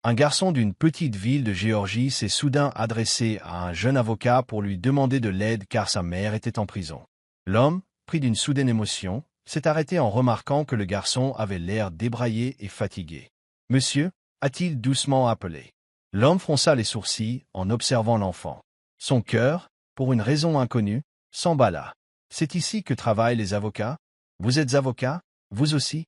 Un garçon d'une petite ville de Géorgie s'est soudain adressé à un jeune avocat pour lui demander de l'aide car sa mère était en prison. L'homme, pris d'une soudaine émotion, s'est arrêté en remarquant que le garçon avait l'air débraillé et fatigué. « Monsieur » a-t-il doucement appelé. L'homme fronça les sourcils en observant l'enfant. Son cœur, pour une raison inconnue, s'emballa. « C'est ici que travaillent les avocats? Vous êtes avocat, vous aussi ?»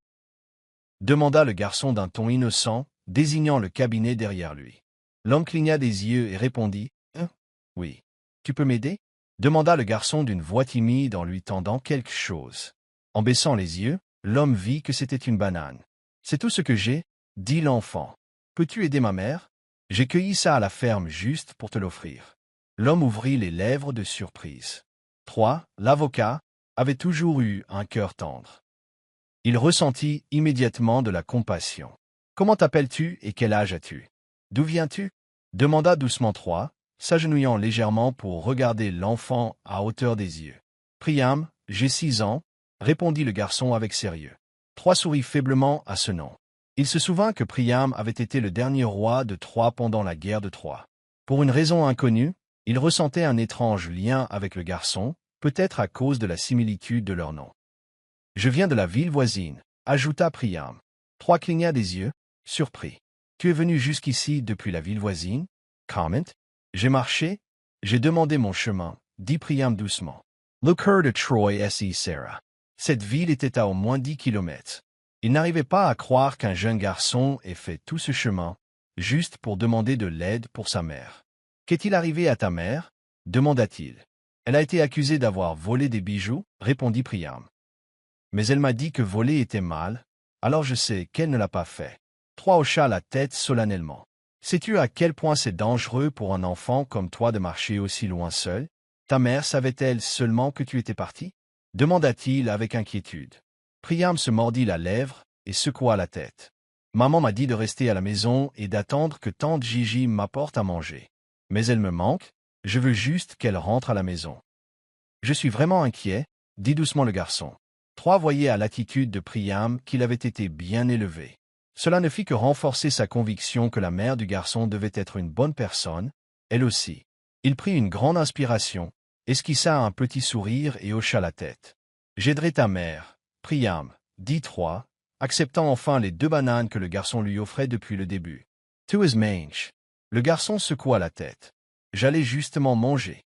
demanda le garçon d'un ton innocent, désignant le cabinet derrière lui. L'homme cligna des yeux et répondit « Oui. Tu peux m'aider » demanda le garçon d'une voix timide en lui tendant quelque chose. En baissant les yeux, l'homme vit que c'était une banane. « C'est tout ce que j'ai, » dit l'enfant. « Peux-tu aider ma mère? J'ai cueilli ça à la ferme juste pour te l'offrir. » L'homme ouvrit les lèvres de surprise. 3. L'avocat avait toujours eu un cœur tendre. Il ressentit immédiatement de la compassion. « Comment t'appelles-tu et quel âge as-tu? D'où viens-tu » demanda doucement 3, s'agenouillant légèrement pour regarder l'enfant à hauteur des yeux. « Priam, j'ai 6 ans, » répondit le garçon avec sérieux. 3 sourit faiblement à ce nom. Il se souvint que Priam avait été le dernier roi de Troie pendant la guerre de Troie. Pour une raison inconnue, il ressentait un étrange lien avec le garçon, peut-être à cause de la similitude de leur nom. « Je viens de la ville voisine, » ajouta Priam. 3 cligna des yeux, surpris. « Tu es venu jusqu'ici depuis la ville voisine? » Comment? « J'ai marché, j'ai demandé mon chemin, » dit Priam doucement. Le cœur de Troy s'y serra. Cette ville était à au moins 10 kilomètres. Il n'arrivait pas à croire qu'un jeune garçon ait fait tout ce chemin, juste pour demander de l'aide pour sa mère. « Qu'est-il arrivé à ta mère » demanda-t-il. « Elle a été accusée d'avoir volé des bijoux, » répondit Priam. « Mais elle m'a dit que voler était mal, alors je sais qu'elle ne l'a pas fait. » 3 hocha la tête solennellement. « Sais-tu à quel point c'est dangereux pour un enfant comme toi de marcher aussi loin seul? Ta mère savait-elle seulement que tu étais parti » demanda-t-il avec inquiétude. Priam se mordit la lèvre et secoua la tête. « Maman m'a dit de rester à la maison et d'attendre que tante Gigi m'apporte à manger. Mais elle me manque, je veux juste qu'elle rentre à la maison. »« Je suis vraiment inquiet, » dit doucement le garçon. 3 voyait à l'attitude de Priam qu'il avait été bien élevé. Cela ne fit que renforcer sa conviction que la mère du garçon devait être une bonne personne, elle aussi. Il prit une grande inspiration, esquissa un petit sourire et hocha la tête. « J'aiderai ta mère, Priam, » dit 3, acceptant enfin les 2 bananes que le garçon lui offrait depuis le début. « Tu es mange. » Le garçon secoua la tête. « J'allais justement manger.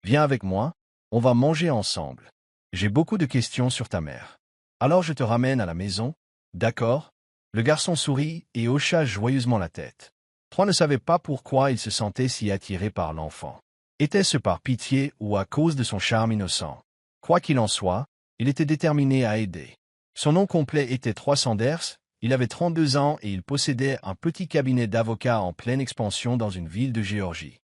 Viens avec moi, on va manger ensemble. J'ai beaucoup de questions sur ta mère. Alors je te ramène à la maison, d'accord ?» Le garçon sourit et hocha joyeusement la tête. 3 ne savait pas pourquoi il se sentait si attiré par l'enfant. Était-ce par pitié ou à cause de son charme innocent? Quoi qu'il en soit, il était déterminé à aider. Son nom complet était Troy Sanders, il avait 32 ans et il possédait un petit cabinet d'avocats en pleine expansion dans une ville de Géorgie.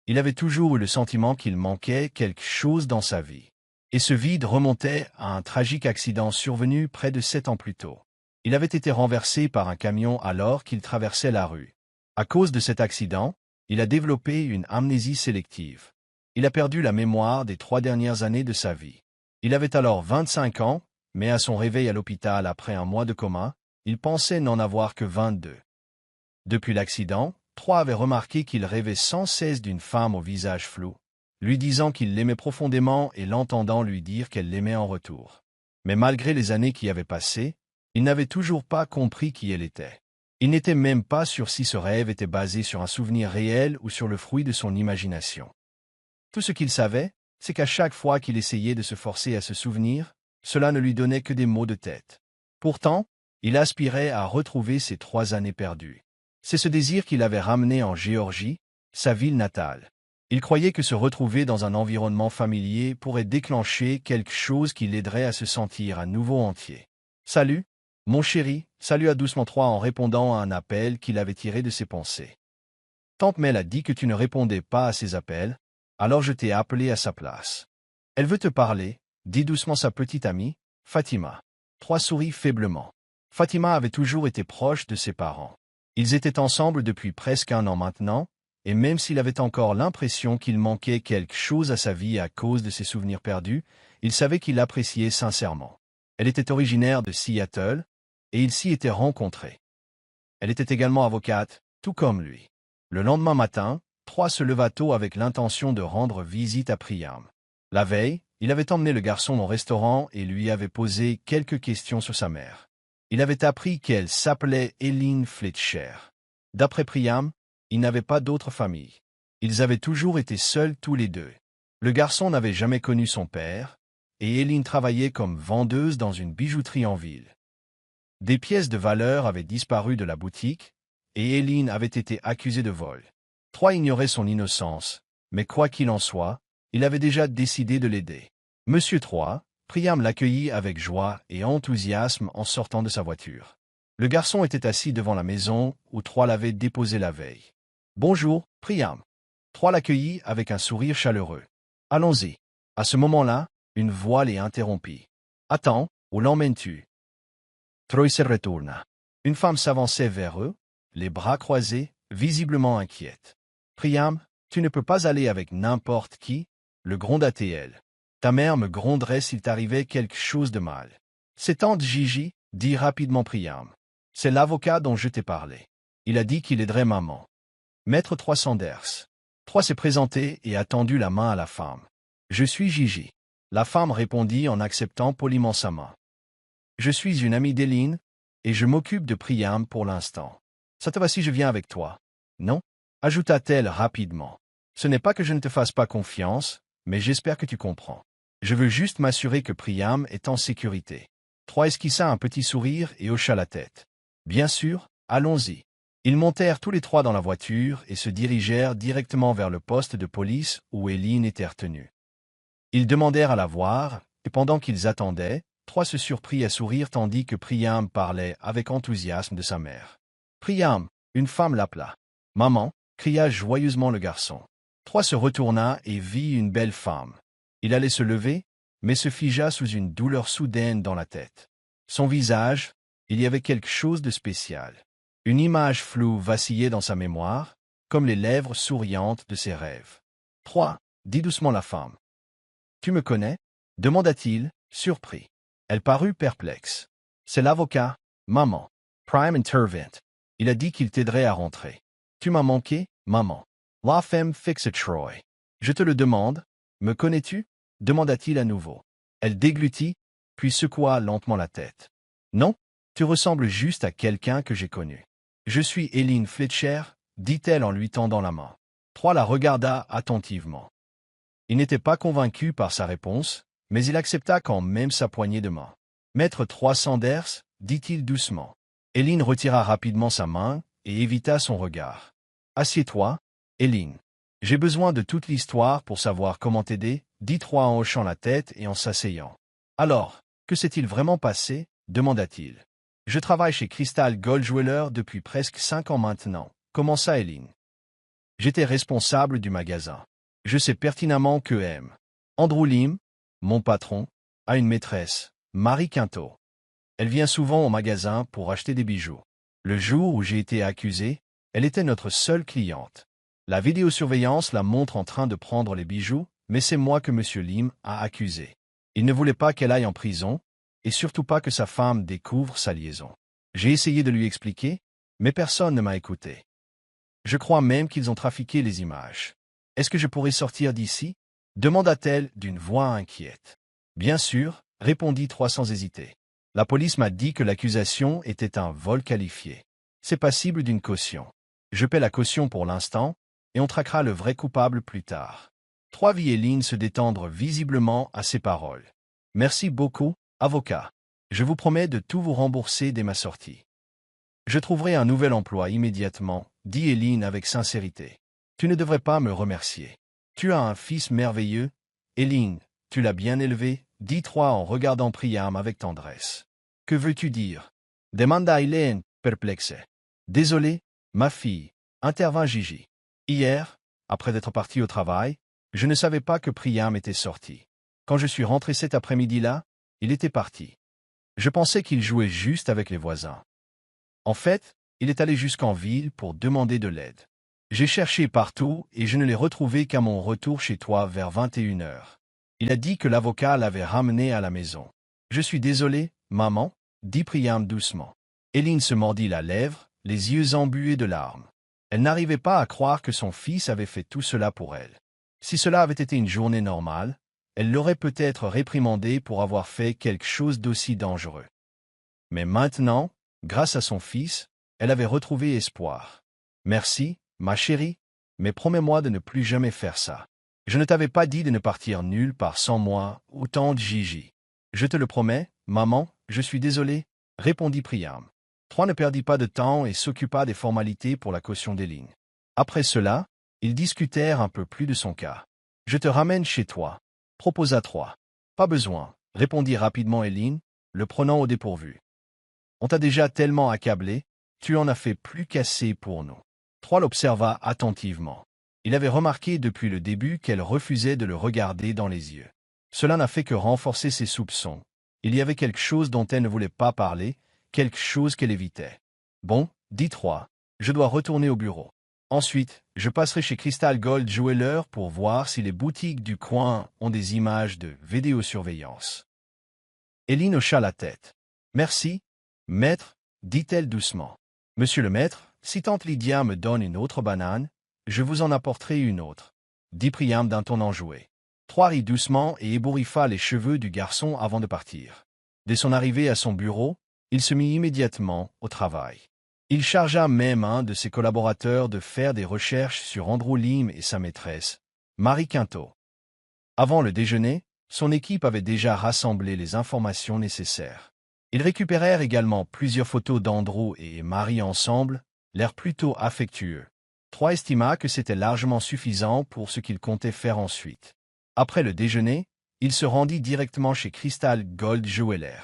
Il avait toujours eu le sentiment qu'il manquait quelque chose dans sa vie. Et ce vide remontait à un tragique accident survenu près de 7 ans plus tôt. Il avait été renversé par un camion alors qu'il traversait la rue. À cause de cet accident, il a développé une amnésie sélective. Il a perdu la mémoire des 3 dernières années de sa vie. Il avait alors 25 ans, mais à son réveil à l'hôpital après un mois de coma, il pensait n'en avoir que 22. Depuis l'accident, Troy avait remarqué qu'il rêvait sans cesse d'une femme au visage flou, lui disant qu'il l'aimait profondément et l'entendant lui dire qu'elle l'aimait en retour. Mais malgré les années qui avaient passé, il n'avait toujours pas compris qui elle était. Il n'était même pas sûr si ce rêve était basé sur un souvenir réel ou sur le fruit de son imagination. Tout ce qu'il savait, c'est qu'à chaque fois qu'il essayait de se forcer à se souvenir, cela ne lui donnait que des maux de tête. Pourtant, il aspirait à retrouver ces 3 années perdues. C'est ce désir qui l'avait ramené en Géorgie, sa ville natale. Il croyait que se retrouver dans un environnement familier pourrait déclencher quelque chose qui l'aiderait à se sentir à nouveau entier. « Salut, mon chéri », salua doucement Troy en répondant à un appel qu'il avait tiré de ses pensées. « Tante Mel a dit que tu ne répondais pas à ses appels, alors je t'ai appelé à sa place. Elle veut te parler, » dit doucement sa petite amie, Fatima. Troy sourit faiblement. Fatima avait toujours été proche de ses parents. Ils étaient ensemble depuis presque 1 an maintenant, et même s'il avait encore l'impression qu'il manquait quelque chose à sa vie à cause de ses souvenirs perdus, il savait qu'il l'appréciait sincèrement. Elle était originaire de Seattle, et ils s'y étaient rencontrés. Elle était également avocate, tout comme lui. Le lendemain matin, Troy se leva tôt avec l'intention de rendre visite à Priam. La veille, il avait emmené le garçon au restaurant et lui avait posé quelques questions sur sa mère. Il avait appris qu'elle s'appelait Eileen Fletcher. D'après Priam, il n'avait pas d'autre famille. Ils avaient toujours été seuls tous les deux. Le garçon n'avait jamais connu son père, et Eileen travaillait comme vendeuse dans une bijouterie en ville. Des pièces de valeur avaient disparu de la boutique, et Eileen avait été accusée de vol. Troy ignorait son innocence, mais quoi qu'il en soit, il avait déjà décidé de l'aider. Monsieur Troy, Priam l'accueillit avec joie et enthousiasme en sortant de sa voiture. Le garçon était assis devant la maison où Troy l'avait déposé la veille. « Bonjour, Priam. » Troy l'accueillit avec un sourire chaleureux. « Allons-y. » À ce moment-là, une voix les interrompit. « Attends, où l'emmènes-tu » Troy se retourna. Une femme s'avançait vers eux, les bras croisés, visiblement inquiète. « Priam, tu ne peux pas aller avec n'importe qui, le gronda-t-elle. Ta mère me gronderait s'il t'arrivait quelque chose de mal. C'est tante Gigi, dit rapidement Priam. C'est l'avocat dont je t'ai parlé. Il a dit qu'il aiderait maman. Maître Troy Sanders. Troy s'est présenté et a tendu la main à la femme. Je suis Gigi. La femme répondit en acceptant poliment sa main. Je suis une amie d'Eileen, et je m'occupe de Priam pour l'instant. Ça te va si je viens avec toi? Non? Ajouta-t-elle rapidement. Ce n'est pas que je ne te fasse pas confiance, mais j'espère que tu comprends. Je veux juste m'assurer que Priam est en sécurité. Troy esquissa un petit sourire et hocha la tête. Bien sûr, allons-y. Ils montèrent tous les trois dans la voiture et se dirigèrent directement vers le poste de police où Eileen était retenue. Ils demandèrent à la voir, et pendant qu'ils attendaient, Troy se surprit à sourire tandis que Priam parlait avec enthousiasme de sa mère. Priam, une femme l'appela. Maman, cria joyeusement le garçon. Troy se retourna et vit une belle femme. Il allait se lever, mais se figea sous une douleur soudaine dans la tête. Son visage, il y avait quelque chose de spécial. Une image floue vacillait dans sa mémoire, comme les lèvres souriantes de ses rêves. « Troy, dit doucement la femme. « Tu me connais » demanda-t-il, surpris. Elle parut perplexe. « C'est l'avocat, maman. Priam intervint. Il a dit qu'il t'aiderait à rentrer. Tu m'as manqué, maman. » La femme fixa Troy. « Je te le demande, me connais-tu » demanda-t-il à nouveau. Elle déglutit, puis secoua lentement la tête. « Non, tu ressembles juste à quelqu'un que j'ai connu. »« Je suis Eileen Fletcher, » dit-elle en lui tendant la main. Troy la regarda attentivement. Il n'était pas convaincu par sa réponse, mais il accepta quand même sa poignée de main. « Maître Troy Sanders, » dit-il doucement. Eileen retira rapidement sa main et évita son regard. « Assieds-toi, Eileen. J'ai besoin de toute l'histoire pour savoir comment t'aider, » dit Troy en hochant la tête et en s'asseyant. « Alors, que s'est-il vraiment passé » demanda-t-il. « Je travaille chez Crystal Gold Jeweler depuis presque 5 ans maintenant, » commença Eileen. « J'étais responsable du magasin. Je sais pertinemment que M. Andrew Lim, mon patron, a une maîtresse, Marie Quinto. Elle vient souvent au magasin pour acheter des bijoux. Le jour où j'ai été accusé, elle était notre seule cliente. La vidéosurveillance la montre en train de prendre les bijoux, mais c'est moi que M. Lim a accusé. Il ne voulait pas qu'elle aille en prison, et surtout pas que sa femme découvre sa liaison. J'ai essayé de lui expliquer, mais personne ne m'a écouté. Je crois même qu'ils ont trafiqué les images. Est-ce que je pourrais sortir d'ici ? Demanda-t-elle d'une voix inquiète. Bien sûr, répondit Troy sans hésiter. La police m'a dit que l'accusation était un vol qualifié. C'est passible d'une caution. Je paie la caution pour l'instant, et on traquera le vrai coupable plus tard. Troy vit Eileen se détendre visiblement à ces paroles. Merci beaucoup, avocat. Je vous promets de tout vous rembourser dès ma sortie. Je trouverai un nouvel emploi immédiatement, dit Eileen avec sincérité. Tu ne devrais pas me remercier. Tu as un fils merveilleux, Eileen, tu l'as bien élevé, dit Troy en regardant Priam avec tendresse. Que veux-tu dire? Demanda Eileen, perplexe. Désolé, ma fille, intervint Gigi. Hier, après être parti au travail, je ne savais pas que Priam était sorti. Quand je suis rentré cet après-midi-là, il était parti. Je pensais qu'il jouait juste avec les voisins. En fait, il est allé jusqu'en ville pour demander de l'aide. J'ai cherché partout et je ne l'ai retrouvé qu'à mon retour chez toi vers 21h. Il a dit que l'avocat l'avait ramené à la maison. Je suis désolé, maman, dit Priam doucement. Eileen se mordit la lèvre, les yeux embués de larmes. Elle n'arrivait pas à croire que son fils avait fait tout cela pour elle. Si cela avait été une journée normale, elle l'aurait peut-être réprimandé pour avoir fait quelque chose d'aussi dangereux. Mais maintenant, grâce à son fils, elle avait retrouvé espoir. « Merci, ma chérie, mais promets-moi de ne plus jamais faire ça. Je ne t'avais pas dit de ne partir nulle part sans moi, autant de Gigi. Je te le promets, maman, je suis désolé, répondit Priam. Troy ne perdit pas de temps et s'occupa des formalités pour la caution d'Éline. Après cela, ils discutèrent un peu plus de son cas. Je te ramène chez toi, proposa Troy. Pas besoin, répondit rapidement Éline, le prenant au dépourvu. On t'a déjà tellement accablé, tu en as fait plus qu'assez pour nous. Troy l'observa attentivement. Il avait remarqué depuis le début qu'elle refusait de le regarder dans les yeux. Cela n'a fait que renforcer ses soupçons. Il y avait quelque chose dont elle ne voulait pas parler, quelque chose qu'elle évitait. Bon, dit Troy, je dois retourner au bureau. Ensuite, je passerai chez Crystal Gold Jeweler pour voir si les boutiques du coin ont des images de vidéosurveillance. Éline hocha la tête. Merci, maître, dit-elle doucement. Monsieur le maître, si tante Lydia me donne une autre banane, je vous en apporterai une autre, dit Priam d'un ton enjoué. Troy rit doucement et ébouriffa les cheveux du garçon avant de partir. Dès son arrivée à son bureau, il se mit immédiatement au travail. Il chargea même un de ses collaborateurs de faire des recherches sur Andrew Lim et sa maîtresse, Marie Quinto. Avant le déjeuner, son équipe avait déjà rassemblé les informations nécessaires. Ils récupérèrent également plusieurs photos d'Andrew et Marie ensemble, l'air plutôt affectueux. Troy estima que c'était largement suffisant pour ce qu'il comptait faire ensuite. Après le déjeuner, il se rendit directement chez Crystal Gold Jeweler.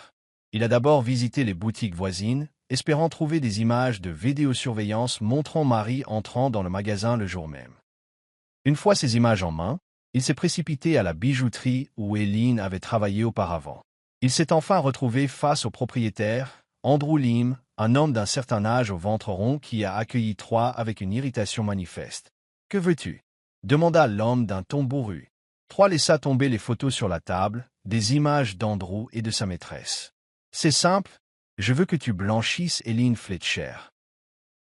Il a d'abord visité les boutiques voisines, espérant trouver des images de vidéosurveillance montrant Marie entrant dans le magasin le jour même. Une fois ces images en main, il s'est précipité à la bijouterie où Éline avait travaillé auparavant. Il s'est enfin retrouvé face au propriétaire, Andrew Lim, un homme d'un certain âge au ventre rond qui a accueilli Troy avec une irritation manifeste. « Que veux-tu » demanda l'homme d'un ton bourru. Troy laissa tomber les photos sur la table, des images d'Andrew et de sa maîtresse. « C'est simple, je veux que tu blanchisses Éline Fletcher.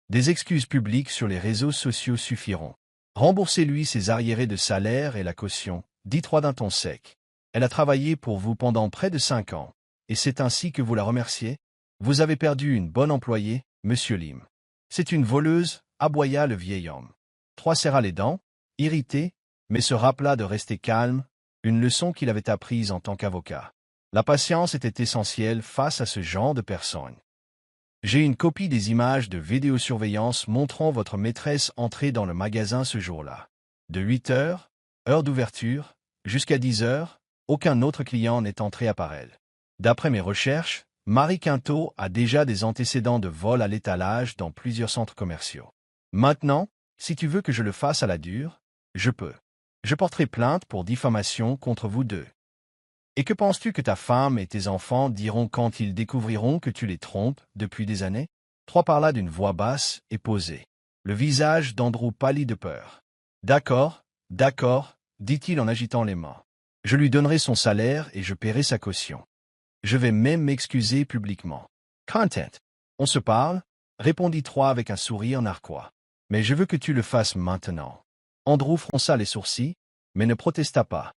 Des excuses publiques sur les réseaux sociaux suffiront. Remboursez-lui ses arriérés de salaire et la caution, dit Troy d'un ton sec. Elle a travaillé pour vous pendant près de 5 ans, et c'est ainsi que vous la remerciez. Vous avez perdu une bonne employée, monsieur Lim. C'est une voleuse, aboya le vieil homme. Troy serra les dents, irrité, mais se rappela de rester calme, une leçon qu'il avait apprise en tant qu'avocat. La patience était essentielle face à ce genre de personnes. J'ai une copie des images de vidéosurveillance montrant votre maîtresse entrer dans le magasin ce jour-là. De 8 heures, heure d'ouverture, jusqu'à 10 heures, aucun autre client n'est entré à part elle. D'après mes recherches, Marie Quinto a déjà des antécédents de vol à l'étalage dans plusieurs centres commerciaux. Maintenant, si tu veux que je le fasse à la dure, je peux. Je porterai plainte pour diffamation contre vous deux. Et que penses-tu que ta femme et tes enfants diront quand ils découvriront que tu les trompes depuis des années? Troy parla d'une voix basse et posée. Le visage d'Andrew pâlit de peur. D'accord, dit-il en agitant les mains. Je lui donnerai son salaire et je paierai sa caution. Je vais même m'excuser publiquement. Content. On se parle, répondit Troy avec un sourire narquois. Mais je veux que tu le fasses maintenant. Andrew fronça les sourcils, mais ne protesta pas.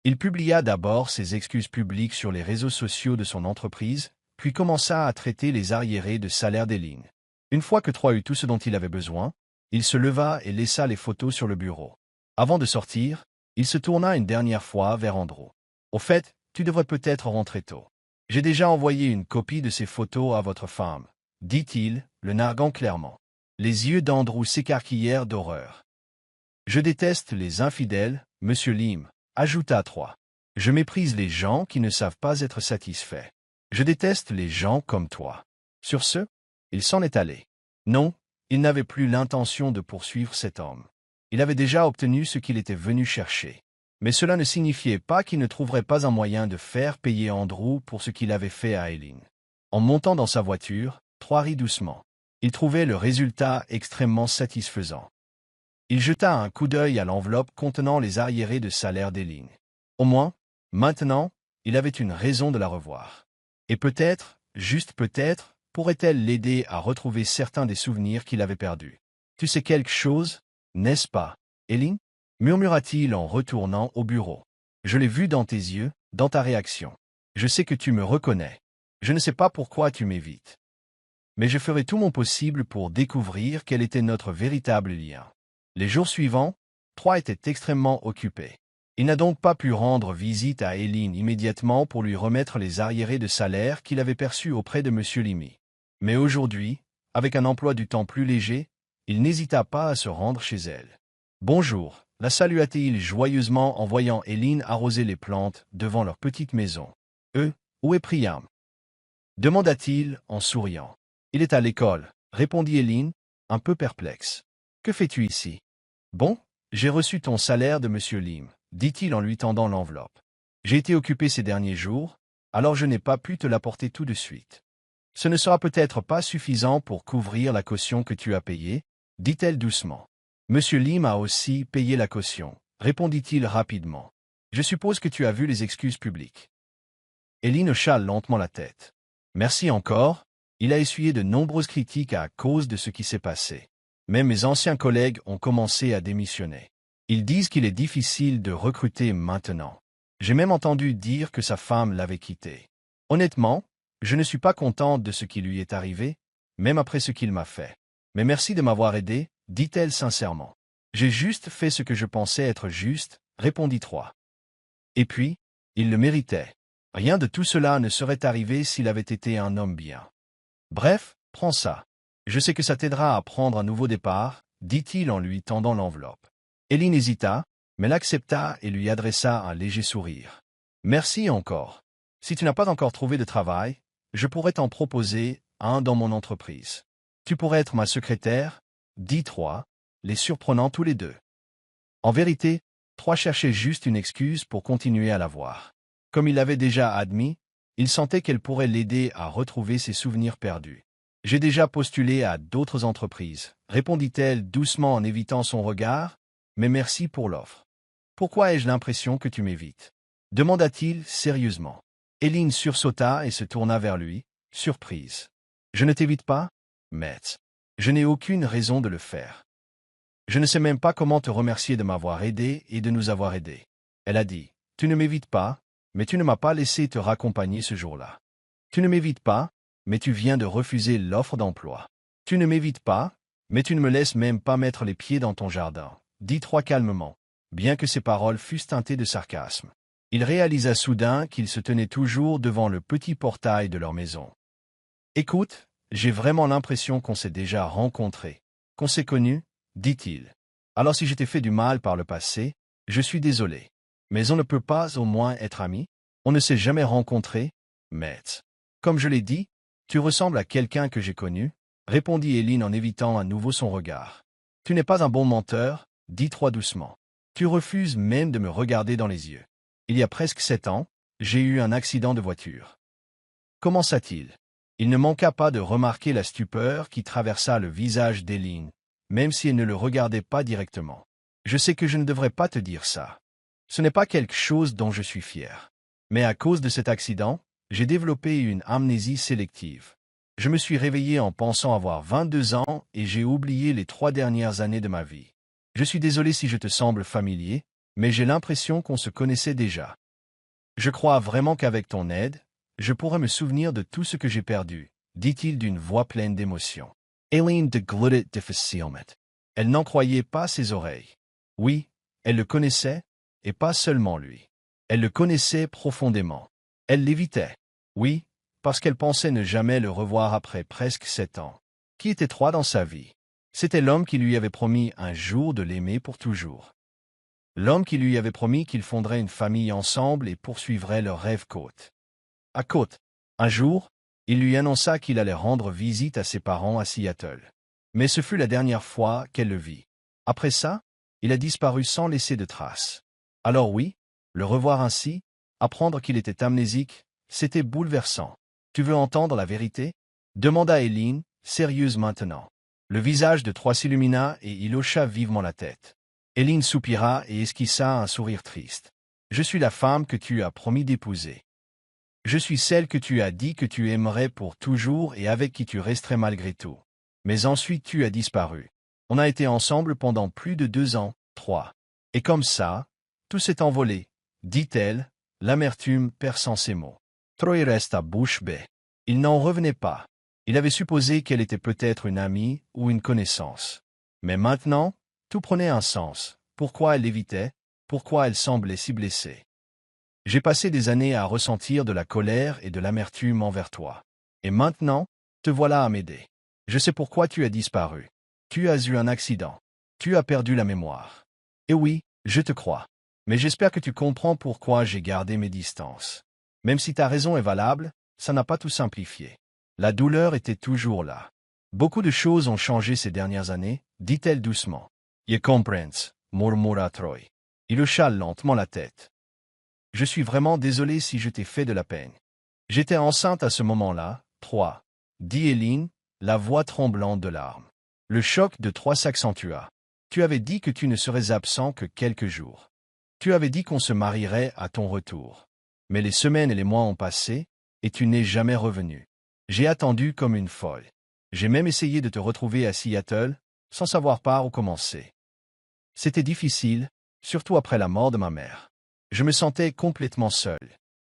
Il publia d'abord ses excuses publiques sur les réseaux sociaux de son entreprise, puis commença à traiter les arriérés de salaire d'Éline. Une fois que Troy eut tout ce dont il avait besoin, il se leva et laissa les photos sur le bureau. Avant de sortir, il se tourna une dernière fois vers Andrew. « Au fait, tu devrais peut-être rentrer tôt. J'ai déjà envoyé une copie de ces photos à votre femme, » dit-il, le narguant clairement. Les yeux d'Andrew s'écarquillèrent d'horreur. « Je déteste les infidèles, monsieur Lim, » ajouta Troy. « Je méprise les gens qui ne savent pas être satisfaits. Je déteste les gens comme toi. » Sur ce, il s'en est allé. Non, il n'avait plus l'intention de poursuivre cet homme. Il avait déjà obtenu ce qu'il était venu chercher. Mais cela ne signifiait pas qu'il ne trouverait pas un moyen de faire payer Andrew pour ce qu'il avait fait à Éline. En montant dans sa voiture, Troy rit doucement. Il trouvait le résultat extrêmement satisfaisant. Il jeta un coup d'œil à l'enveloppe contenant les arriérés de salaire d'Éline. Au moins, maintenant, il avait une raison de la revoir. Et peut-être, juste peut-être, pourrait-elle l'aider à retrouver certains des souvenirs qu'il avait perdus? Tu sais quelque chose, n'est-ce pas, Eileen? Murmura-t-il en retournant au bureau. Je l'ai vu dans tes yeux, dans ta réaction. Je sais que tu me reconnais. Je ne sais pas pourquoi tu m'évites. Mais je ferai tout mon possible pour découvrir quel était notre véritable lien. Les jours suivants, Troy était extrêmement occupé. Il n'a donc pas pu rendre visite à Eileen immédiatement pour lui remettre les arriérés de salaire qu'il avait perçus auprès de M. Limy. Mais aujourd'hui, avec un emploi du temps plus léger, il n'hésita pas à se rendre chez elle. « Bonjour », la salua-t-il joyeusement en voyant Eileen arroser les plantes devant leur petite maison. « Où est Priam » demanda-t-il en souriant. « Il est à l'école », répondit Eileen, un peu perplexe. « Que fais-tu ici ?»« Bon, j'ai reçu ton salaire de M. Lim, » dit-il en lui tendant l'enveloppe. « J'ai été occupé ces derniers jours, alors je n'ai pas pu te l'apporter tout de suite. Ce ne sera peut-être pas suffisant pour couvrir la caution que tu as payée, dit-elle doucement. M. Lim a aussi payé la caution, répondit-il rapidement. Je suppose que tu as vu les excuses publiques. Eileen hocha lentement la tête. Merci encore, il a essuyé de nombreuses critiques à cause de ce qui s'est passé. Même mes anciens collègues ont commencé à démissionner. Ils disent qu'il est difficile de recruter maintenant. J'ai même entendu dire que sa femme l'avait quitté. Honnêtement, je ne suis pas contente de ce qui lui est arrivé, même après ce qu'il m'a fait. Mais merci de m'avoir aidé, dit-elle sincèrement. J'ai juste fait ce que je pensais être juste, répondit Troy. Et puis, il le méritait. Rien de tout cela ne serait arrivé s'il avait été un homme bien. Bref, prends ça. Je sais que ça t'aidera à prendre un nouveau départ, dit-il en lui tendant l'enveloppe. Eileen hésita, mais l'accepta et lui adressa un léger sourire. Merci encore. Si tu n'as pas encore trouvé de travail, je pourrais t'en proposer un dans mon entreprise. Tu pourrais être ma secrétaire, dit Troy, les surprenant tous les deux. En vérité, Troy cherchait juste une excuse pour continuer à la voir. Comme il l'avait déjà admis, il sentait qu'elle pourrait l'aider à retrouver ses souvenirs perdus. J'ai déjà postulé à d'autres entreprises, répondit-elle doucement en évitant son regard, mais merci pour l'offre. Pourquoi ai-je l'impression que tu m'évites? Demanda-t-il sérieusement. Eileen sursauta et se tourna vers lui, surprise. Je ne t'évite pas, Matt. Je n'ai aucune raison de le faire. Je ne sais même pas comment te remercier de m'avoir aidé et de nous avoir aidés. Elle a dit, tu ne m'évites pas, mais tu ne m'as pas laissé te raccompagner ce jour-là. Tu ne m'évites pas, mais tu viens de refuser l'offre d'emploi. Tu ne m'évites pas, mais tu ne me laisses même pas mettre les pieds dans ton jardin, dit Troy calmement, bien que ses paroles fussent teintées de sarcasme. Il réalisa soudain qu'il se tenait toujours devant le petit portail de leur maison. Écoute, j'ai vraiment l'impression qu'on s'est déjà rencontrés, qu'on s'est connus, dit-il. Alors si je t'ai fait du mal par le passé, je suis désolé. Mais on ne peut pas au moins être amis? On ne s'est jamais rencontrés, Matt. Comme je l'ai dit, tu ressembles à quelqu'un que j'ai connu, répondit Eileen en évitant à nouveau son regard. Tu n'es pas un bon menteur, dit Troy doucement. Tu refuses même de me regarder dans les yeux. Il y a presque 7 ans, j'ai eu un accident de voiture. Commença-t-il. Il ne manqua pas de remarquer la stupeur qui traversa le visage d'Eileen, même si elle ne le regardait pas directement. Je sais que je ne devrais pas te dire ça. Ce n'est pas quelque chose dont je suis fier. Mais à cause de cet accident, j'ai développé une amnésie sélective. Je me suis réveillé en pensant avoir 22 ans et j'ai oublié les 3 dernières années de ma vie. Je suis désolé si je te semble familier, mais j'ai l'impression qu'on se connaissait déjà. Je crois vraiment qu'avec ton aide, je pourrais me souvenir de tout ce que j'ai perdu, dit-il d'une voix pleine d'émotion. Eileen dégluttait difficilement. Elle n'en croyait pas ses oreilles. Oui, elle le connaissait, et pas seulement lui. Elle le connaissait profondément. Elle l'évitait. Oui, parce qu'elle pensait ne jamais le revoir après presque 7 ans. Qui était Troy dans sa vie? C'était l'homme qui lui avait promis un jour de l'aimer pour toujours. L'homme qui lui avait promis qu'ils fonderaient une famille ensemble et poursuivraient leur rêve côte à côte. Un jour, il lui annonça qu'il allait rendre visite à ses parents à Seattle. Mais ce fut la dernière fois qu'elle le vit. Après ça, il a disparu sans laisser de traces. Alors oui, le revoir ainsi, apprendre qu'il était amnésique, c'était bouleversant. Tu veux entendre la vérité? Demanda Eileen, sérieuse maintenant. Le visage de Troy s'illumina et il hocha vivement la tête. Eileen soupira et esquissa un sourire triste. Je suis la femme que tu as promis d'épouser. Je suis celle que tu as dit que tu aimerais pour toujours et avec qui tu resterais malgré tout. Mais ensuite tu as disparu. On a été ensemble pendant plus de 2 ans, 3. Et comme ça, tout s'est envolé, dit-elle, l'amertume perçant ses mots. Troy resta bouche bée. Il n'en revenait pas. Il avait supposé qu'elle était peut-être une amie ou une connaissance. Mais maintenant, tout prenait un sens. Pourquoi elle l'évitait? Pourquoi elle semblait si blessée? J'ai passé des années à ressentir de la colère et de l'amertume envers toi. Et maintenant, te voilà à m'aider. Je sais pourquoi tu as disparu. Tu as eu un accident. Tu as perdu la mémoire. Et oui, je te crois. Mais j'espère que tu comprends pourquoi j'ai gardé mes distances. Même si ta raison est valable, ça n'a pas tout simplifié. La douleur était toujours là. Beaucoup de choses ont changé ces dernières années, dit-elle doucement. Je comprends, murmura Troy. Il hocha lentement la tête. Je suis vraiment désolé si je t'ai fait de la peine. J'étais enceinte à ce moment-là, 3. Dit Eileen, la voix tremblante de larmes. Le choc de 3 s'accentua. Tu avais dit que tu ne serais absent que quelques jours. Tu avais dit qu'on se marierait à ton retour. Mais les semaines et les mois ont passé, et tu n'es jamais revenu. J'ai attendu comme une folle. J'ai même essayé de te retrouver à Seattle, sans savoir par où commencer. C'était difficile, surtout après la mort de ma mère. Je me sentais complètement seul.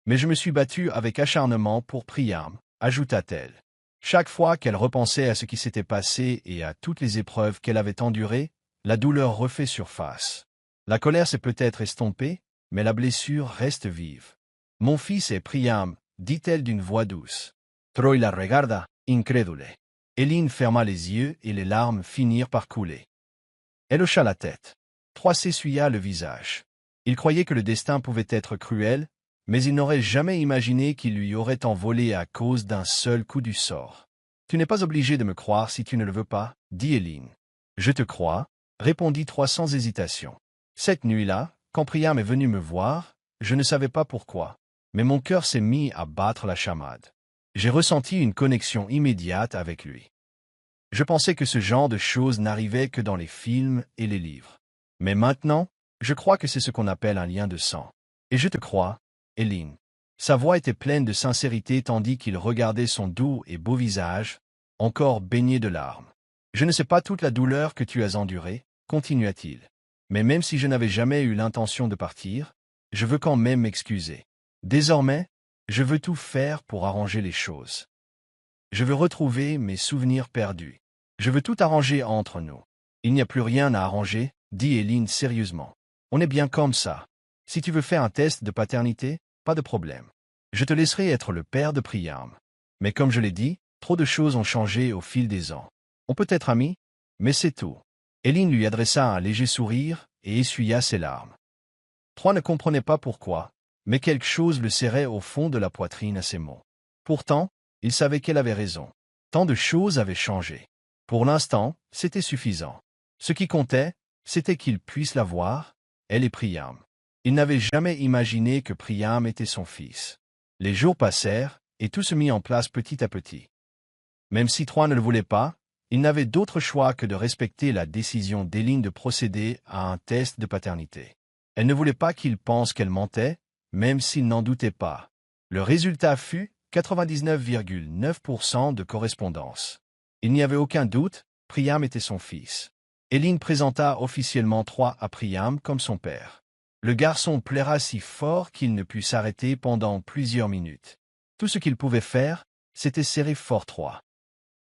Mais je me suis battu avec acharnement pour Priam, ajouta-t-elle. Chaque fois qu'elle repensait à ce qui s'était passé et à toutes les épreuves qu'elle avait endurées, la douleur refait surface. La colère s'est peut-être estompée, mais la blessure reste vive. Mon fils est Priam, dit-elle d'une voix douce. Troy la regarda, incrédule. Eileen ferma les yeux et les larmes finirent par couler. Elle hocha la tête. Troy s'essuya le visage. Il croyait que le destin pouvait être cruel, mais il n'aurait jamais imaginé qu'il lui aurait envolé à cause d'un seul coup du sort. Tu n'es pas obligé de me croire si tu ne le veux pas, dit Eileen. Je te crois, répondit Troy sans hésitation. Cette nuit-là, quand Priam est venu me voir, je ne savais pas pourquoi, mais mon cœur s'est mis à battre la chamade. J'ai ressenti une connexion immédiate avec lui. Je pensais que ce genre de choses n'arrivait que dans les films et les livres. Mais maintenant, je crois que c'est ce qu'on appelle un lien de sang. Et je te crois, Eileen. Sa voix était pleine de sincérité tandis qu'il regardait son doux et beau visage, encore baigné de larmes. Je ne sais pas toute la douleur que tu as endurée, continua-t-il. Mais même si je n'avais jamais eu l'intention de partir, je veux quand même m'excuser. Désormais, je veux tout faire pour arranger les choses. Je veux retrouver mes souvenirs perdus. Je veux tout arranger entre nous. Il n'y a plus rien à arranger, dit Eileen sérieusement. On est bien comme ça. Si tu veux faire un test de paternité, pas de problème. Je te laisserai être le père de Priam. Mais comme je l'ai dit, trop de choses ont changé au fil des ans. On peut être amis, mais c'est tout. Eileen lui adressa un léger sourire et essuya ses larmes. Troy ne comprenait pas pourquoi, mais quelque chose le serrait au fond de la poitrine à ces mots. Pourtant, il savait qu'elle avait raison. Tant de choses avaient changé. Pour l'instant, c'était suffisant. Ce qui comptait, c'était qu'il puisse la voir, elle et Priam. Il n'avait jamais imaginé que Priam était son fils. Les jours passèrent, et tout se mit en place petit à petit. Même si Troy ne le voulait pas, il n'avait d'autre choix que de respecter la décision d'Eileen de procéder à un test de paternité. Elle ne voulait pas qu'il pense qu'elle mentait, même s'il n'en doutait pas. Le résultat fut 99,9% de correspondance. Il n'y avait aucun doute, Priam était son fils. Eileen présenta officiellement Troy à Priam comme son père. Le garçon plaira si fort qu'il ne put s'arrêter pendant plusieurs minutes. Tout ce qu'il pouvait faire, c'était serrer fort Troy.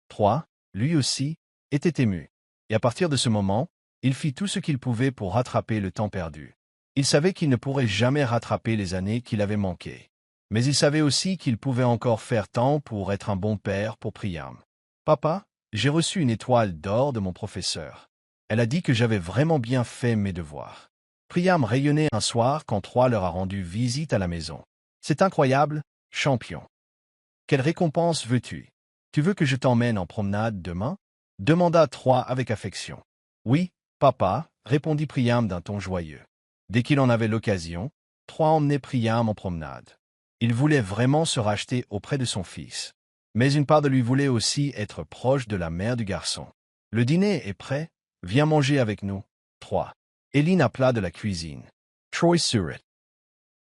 Troy, lui aussi, était ému. Et à partir de ce moment, il fit tout ce qu'il pouvait pour rattraper le temps perdu. Il savait qu'il ne pourrait jamais rattraper les années qu'il avait manquées. Mais il savait aussi qu'il pouvait encore faire tant pour être un bon père pour Priam. « Papa, j'ai reçu une étoile d'or de mon professeur. Elle a dit que j'avais vraiment bien fait mes devoirs. » Priam rayonnait un soir quand Troy leur a rendu visite à la maison. « C'est incroyable, champion. Quelle récompense veux-tu? Tu veux que je t'emmène en promenade demain ?» demanda Troy avec affection. « Oui, papa, » répondit Priam d'un ton joyeux. Dès qu'il en avait l'occasion, Troy emmenait Priam en promenade. Il voulait vraiment se racheter auprès de son fils. Mais une part de lui voulait aussi être proche de la mère du garçon. « Le dîner est prêt, viens manger avec nous. » 3. Eileen appela de la cuisine. Troy sourit.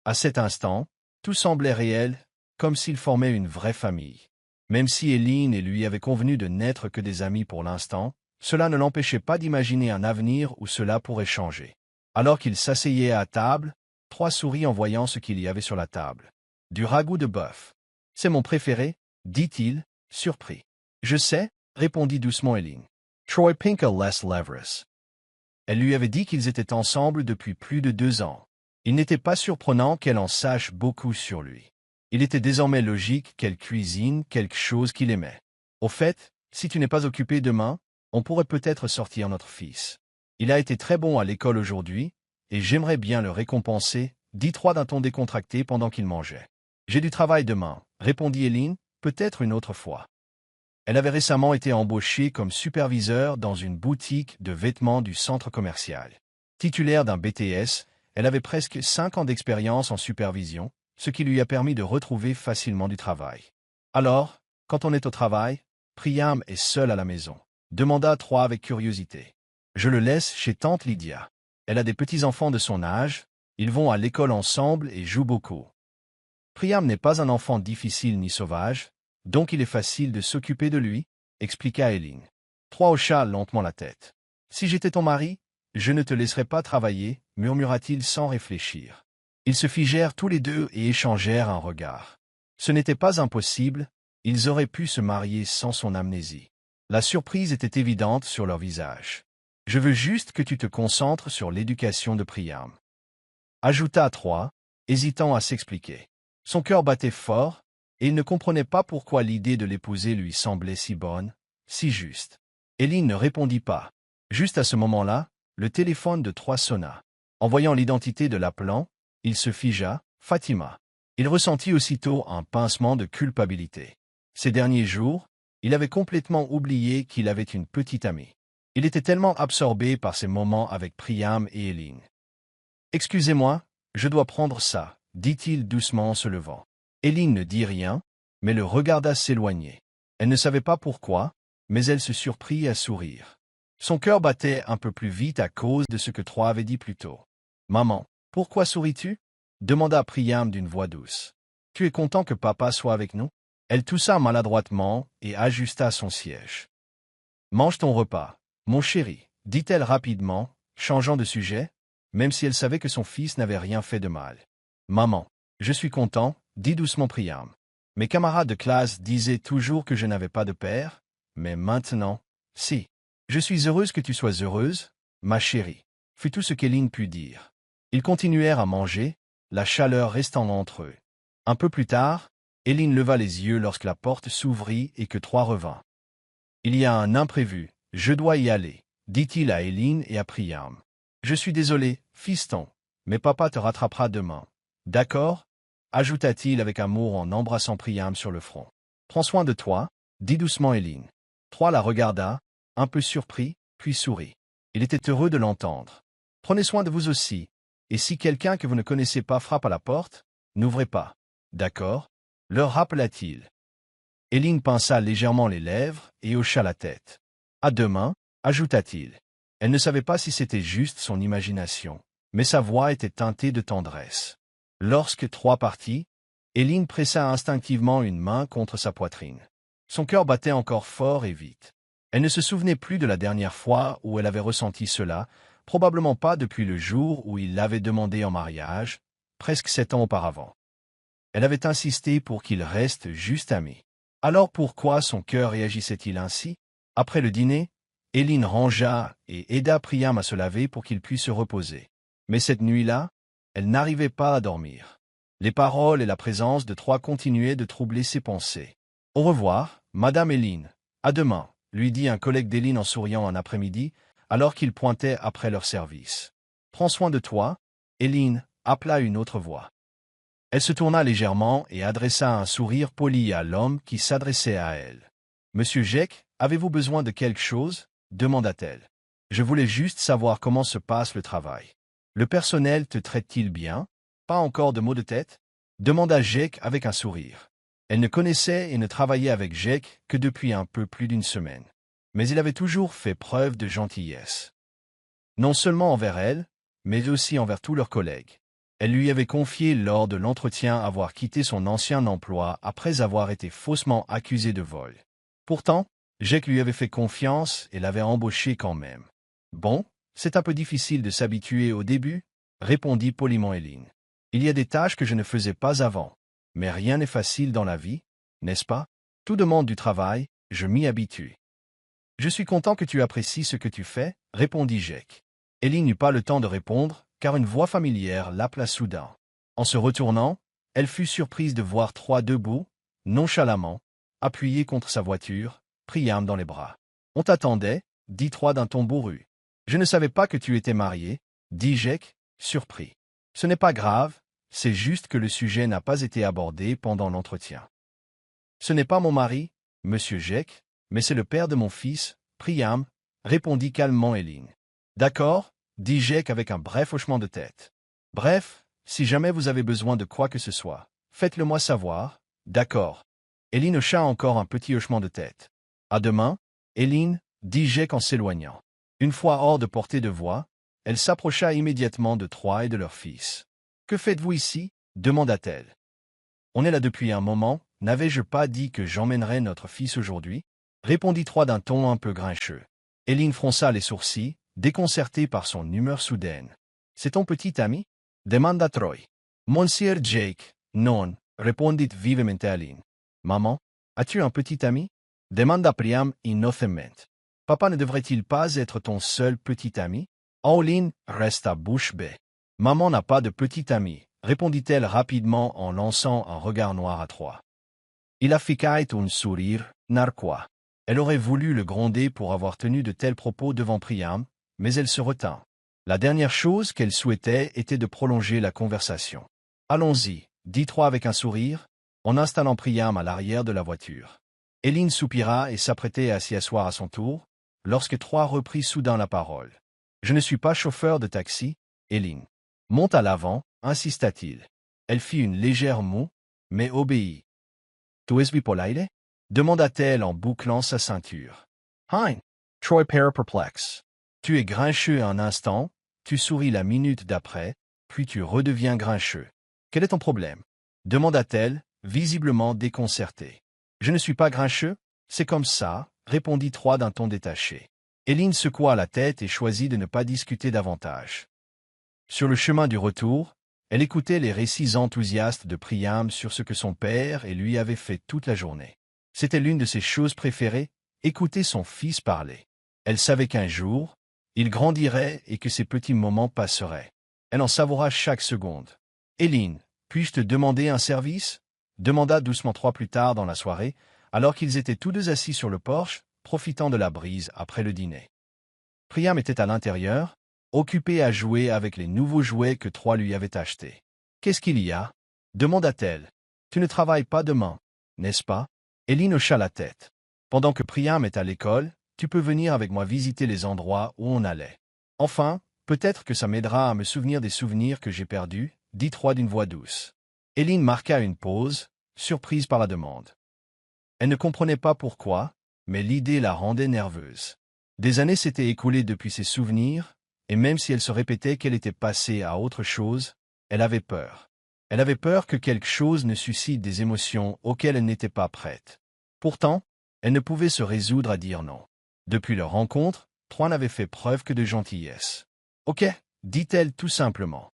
À cet instant, tout semblait réel, comme s'ils formaient une vraie famille. Même si Eileen et lui avaient convenu de n'être que des amis pour l'instant, cela ne l'empêchait pas d'imaginer un avenir où cela pourrait changer. Alors qu'ils s'asseyaient à table, Troy sourit en voyant ce qu'il y avait sur la table. Du ragoût de bœuf. C'est mon préféré, dit-il, surpris. Je sais, répondit doucement Eileen. Troy Pinka Les Levres. Elle lui avait dit qu'ils étaient ensemble depuis plus de 2 ans. Il n'était pas surprenant qu'elle en sache beaucoup sur lui. Il était désormais logique qu'elle cuisine quelque chose qu'il aimait. Au fait, si tu n'es pas occupé demain, on pourrait peut-être sortir notre fils. Il a été très bon à l'école aujourd'hui, et j'aimerais bien le récompenser, dit Troy d'un ton décontracté pendant qu'il mangeait. J'ai du travail demain, répondit Eileen, peut-être une autre fois. Elle avait récemment été embauchée comme superviseur dans une boutique de vêtements du centre commercial. Titulaire d'un BTS, elle avait presque 5 ans d'expérience en supervision, ce qui lui a permis de retrouver facilement du travail. Alors, quand on est au travail, Priam est seul à la maison, demanda Troy avec curiosité. Je le laisse chez tante Lydia. Elle a des petits-enfants de son âge, ils vont à l'école ensemble et jouent beaucoup. Priam n'est pas un enfant difficile ni sauvage, donc il est facile de s'occuper de lui, expliqua Eileen. Troy hocha lentement la tête. Si j'étais ton mari, je ne te laisserais pas travailler, murmura-t-il sans réfléchir. Ils se figèrent tous les deux et échangèrent un regard. Ce n'était pas impossible, ils auraient pu se marier sans son amnésie. La surprise était évidente sur leur visage. Je veux juste que tu te concentres sur l'éducation de Priam. Ajouta Troy, hésitant à s'expliquer. Son cœur battait fort, et il ne comprenait pas pourquoi l'idée de l'épouser lui semblait si bonne, si juste. Eileen ne répondit pas. Juste à ce moment-là, le téléphone de Troy sonna. En voyant l'identité de l'appelant, il se figea, Fatima. Il ressentit aussitôt un pincement de culpabilité. Ces derniers jours, il avait complètement oublié qu'il avait une petite amie. Il était tellement absorbé par ses moments avec Priam et Eileen. « Excusez-moi, je dois prendre ça, » dit-il doucement en se levant. Eileen ne dit rien, mais le regarda s'éloigner. Elle ne savait pas pourquoi, mais elle se surprit à sourire. Son cœur battait un peu plus vite à cause de ce que Troy avait dit plus tôt. « Maman, pourquoi souris-tu » demanda Priam d'une voix douce. « Tu es content que papa soit avec nous ?» Elle toussa maladroitement et ajusta son siège. « Mange ton repas, mon chéri, » dit-elle rapidement, changeant de sujet, même si elle savait que son fils n'avait rien fait de mal. « Maman, je suis content, » dit doucement Priam. « Mes camarades de classe disaient toujours que je n'avais pas de père, mais maintenant, si. Je suis heureuse que tu sois heureuse, ma chérie, » fut tout ce qu'Eileen put dire. Ils continuèrent à manger, la chaleur restant entre eux. Un peu plus tard, Eileen leva les yeux lorsque la porte s'ouvrit et que Troy revint. « Il y a un imprévu, je dois y aller, » dit-il à Eileen et à Priam. « Je suis désolé, fiston, mais papa te rattrapera demain. D'accord » ajouta-t-il avec amour en embrassant Priam sur le front. « Prends soin de toi, » dit doucement Eileen. Troy la regarda, un peu surpris, puis sourit. Il était heureux de l'entendre. « Prenez soin de vous aussi, et si quelqu'un que vous ne connaissez pas frappe à la porte, n'ouvrez pas. D'accord » leur rappela-t-il. Eileen pinça légèrement les lèvres et hocha la tête. « À demain » ajouta-t-il. Elle ne savait pas si c'était juste son imagination, mais sa voix était teintée de tendresse. Lorsque Troy partit, Eileen pressa instinctivement une main contre sa poitrine. Son cœur battait encore fort et vite. Elle ne se souvenait plus de la dernière fois où elle avait ressenti cela, probablement pas depuis le jour où il l'avait demandé en mariage, presque 7 ans auparavant. Elle avait insisté pour qu'ils restent juste amis. Alors pourquoi son cœur réagissait-il ainsi? Après le dîner, Eileen rangea et aida Priam à se laver pour qu'il puisse se reposer. Mais cette nuit-là, elle n'arrivait pas à dormir. Les paroles et la présence de Troy continuaient de troubler ses pensées. « Au revoir, Madame Eileen. À demain » lui dit un collègue d'Eileen en souriant un après-midi, alors qu'il pointait après leur service. « Prends soin de toi, Eileen » appela une autre voix. Elle se tourna légèrement et adressa un sourire poli à l'homme qui s'adressait à elle. « Monsieur Jake, avez-vous besoin de quelque chose ?» demanda-t-elle. « Je voulais juste savoir comment se passe le travail. Le personnel te traite-t-il bien? Pas encore de maux de tête ?» demanda Jake avec un sourire. Elle ne connaissait et ne travaillait avec Jake que depuis un peu plus d'une semaine. Mais il avait toujours fait preuve de gentillesse. Non seulement envers elle, mais aussi envers tous leurs collègues. Elle lui avait confié lors de l'entretien avoir quitté son ancien emploi après avoir été faussement accusé de vol. Pourtant, Jake lui avait fait confiance et l'avait embauché quand même. Bon, c'est un peu difficile de s'habituer au début, répondit poliment Eileen. Il y a des tâches que je ne faisais pas avant. Mais rien n'est facile dans la vie, n'est-ce pas? Tout demande du travail, je m'y habitue. Je suis content que tu apprécies ce que tu fais, répondit Jake. Eileen n'eut pas le temps de répondre, car une voix familière l'appela soudain. En se retournant, elle fut surprise de voir Troy debout, nonchalamment, appuyé contre sa voiture, Priam dans les bras. On t'attendait, dit Troy d'un ton bourru. Je ne savais pas que tu étais marié, dit Jake, surpris. Ce n'est pas grave, c'est juste que le sujet n'a pas été abordé pendant l'entretien. Ce n'est pas mon mari, monsieur Jake, mais c'est le père de mon fils, Priam, répondit calmement Eileen. D'accord, dit Jake avec un bref hochement de tête. Bref, si jamais vous avez besoin de quoi que ce soit, faites-le moi savoir, d'accord. Eileen hocha encore un petit hochement de tête. À demain, Eileen, dit Jake en s'éloignant. Une fois hors de portée de voix, elle s'approcha immédiatement de Troy et de leur fils. Que faites-vous ici? Demanda-t-elle. On est là depuis un moment, n'avais-je pas dit que j'emmènerais notre fils aujourd'hui? Répondit Troy d'un ton un peu grincheux. Eileen fronça les sourcils, déconcertée par son humeur soudaine. C'est ton petit ami? Demanda Troy. Monsieur Jake, non, répondit vivement Eileen. Maman, as-tu un petit ami? Demanda Priam innocemment. Papa ne devrait-il pas être ton seul petit ami? Eileen resta bouche bée. Maman n'a pas de petit ami, répondit-elle rapidement en lançant un regard noir à Troy. Il affichait un sourire narquois. Elle aurait voulu le gronder pour avoir tenu de tels propos devant Priam, mais elle se retint. La dernière chose qu'elle souhaitait était de prolonger la conversation. Allons-y, dit Troy avec un sourire, en installant Priam à l'arrière de la voiture. Eileen soupira et s'apprêtait à s'y asseoir à son tour, lorsque Troy reprit soudain la parole. Je ne suis pas chauffeur de taxi, Eileen. Monte à l'avant, insista-t-il. Elle fit une légère moue, mais obéit. Tu es bipolaire? Demanda-t-elle en bouclant sa ceinture. Hein? Troy père perplexe. Tu es grincheux un instant, tu souris la minute d'après, puis tu redeviens grincheux. Quel est ton problème? Demanda-t-elle, visiblement déconcertée. Je ne suis pas grincheux, c'est comme ça, répondit Troy d'un ton détaché. Eileen secoua la tête et choisit de ne pas discuter davantage. Sur le chemin du retour, elle écoutait les récits enthousiastes de Priam sur ce que son père et lui avaient fait toute la journée. C'était l'une de ses choses préférées, écouter son fils parler. Elle savait qu'un jour, il grandirait et que ces petits moments passeraient. Elle en savoura chaque seconde. « Eileen, puis-je te demander un service ?» demanda doucement Troy plus tard dans la soirée, alors qu'ils étaient tous deux assis sur le porche, profitant de la brise après le dîner. Priam était à l'intérieur, occupée à jouer avec les nouveaux jouets que Troy lui avait achetés. « Qu'est-ce qu'il y a ?» demanda-t-elle. « Tu ne travailles pas demain, n'est-ce pas ?» Eileen hocha la tête. « Pendant que Priam est à l'école, tu peux venir avec moi visiter les endroits où on allait. Enfin, peut-être que ça m'aidera à me souvenir des souvenirs que j'ai perdus, dit Troy d'une voix douce. » Eileen marqua une pause, surprise par la demande. Elle ne comprenait pas pourquoi, mais l'idée la rendait nerveuse. Des années s'étaient écoulées depuis ses souvenirs, et même si elle se répétait qu'elle était passée à autre chose, elle avait peur. Elle avait peur que quelque chose ne suscite des émotions auxquelles elle n'était pas prête. Pourtant, elle ne pouvait se résoudre à dire non. Depuis leur rencontre, Troy n'avait fait preuve que de gentillesse. « Ok, » dit-elle tout simplement.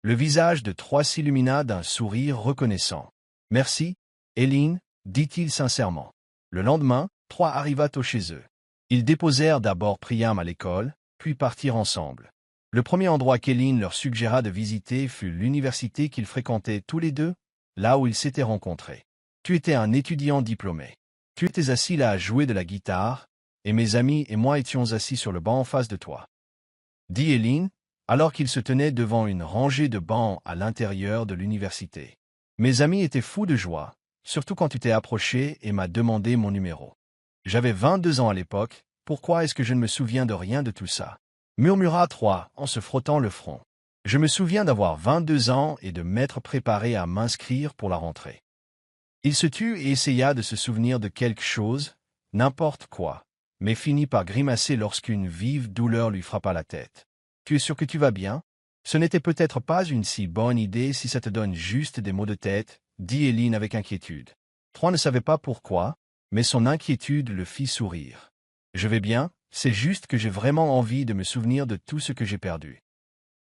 Le visage de Troy s'illumina d'un sourire reconnaissant. « Merci, Eileen, » dit-il sincèrement. Le lendemain, Troy arriva tôt chez eux. Ils déposèrent d'abord Priam à l'école, puis partirent ensemble. Le premier endroit qu'Eileen leur suggéra de visiter fut l'université qu'ils fréquentaient tous les deux, là où ils s'étaient rencontrés. Tu étais un étudiant diplômé. Tu étais assis là à jouer de la guitare, et mes amis et moi étions assis sur le banc en face de toi. Dit Eileen, alors qu'ils se tenaient devant une rangée de bancs à l'intérieur de l'université. Mes amis étaient fous de joie, surtout quand tu t'es approché et m'as demandé mon numéro. J'avais 22 ans à l'époque, pourquoi est-ce que je ne me souviens de rien de tout ça? Murmura Troy en se frottant le front. Je me souviens d'avoir 22 ans et de m'être préparé à m'inscrire pour la rentrée. Il se tut et essaya de se souvenir de quelque chose, n'importe quoi, mais finit par grimacer lorsqu'une vive douleur lui frappa la tête. « Tu es sûr que tu vas bien ?» Ce n'était peut-être pas une si bonne idée si ça te donne juste des maux de tête, dit Éline avec inquiétude. Troy ne savait pas pourquoi, mais son inquiétude le fit sourire. Je vais bien, c'est juste que j'ai vraiment envie de me souvenir de tout ce que j'ai perdu.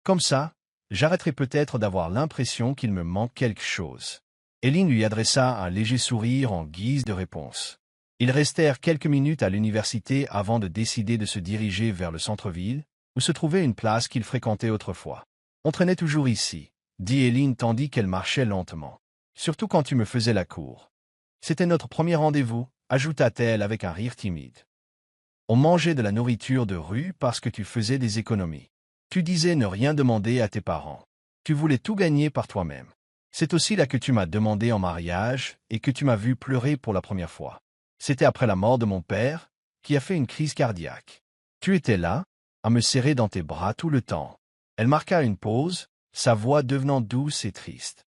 Comme ça, j'arrêterai peut-être d'avoir l'impression qu'il me manque quelque chose. Éline lui adressa un léger sourire en guise de réponse. Ils restèrent quelques minutes à l'université avant de décider de se diriger vers le centre-ville, où se trouvait une place qu'ils fréquentaient autrefois. On traînait toujours ici, dit Éline tandis qu'elle marchait lentement. Surtout quand tu me faisais la cour. C'était notre premier rendez-vous, ajouta-t-elle avec un rire timide. On mangeait de la nourriture de rue parce que tu faisais des économies. Tu disais ne rien demander à tes parents. Tu voulais tout gagner par toi-même. C'est aussi là que tu m'as demandé en mariage et que tu m'as vu pleurer pour la première fois. C'était après la mort de mon père, qui a fait une crise cardiaque. Tu étais là, à me serrer dans tes bras tout le temps. Elle marqua une pause, sa voix devenant douce et triste.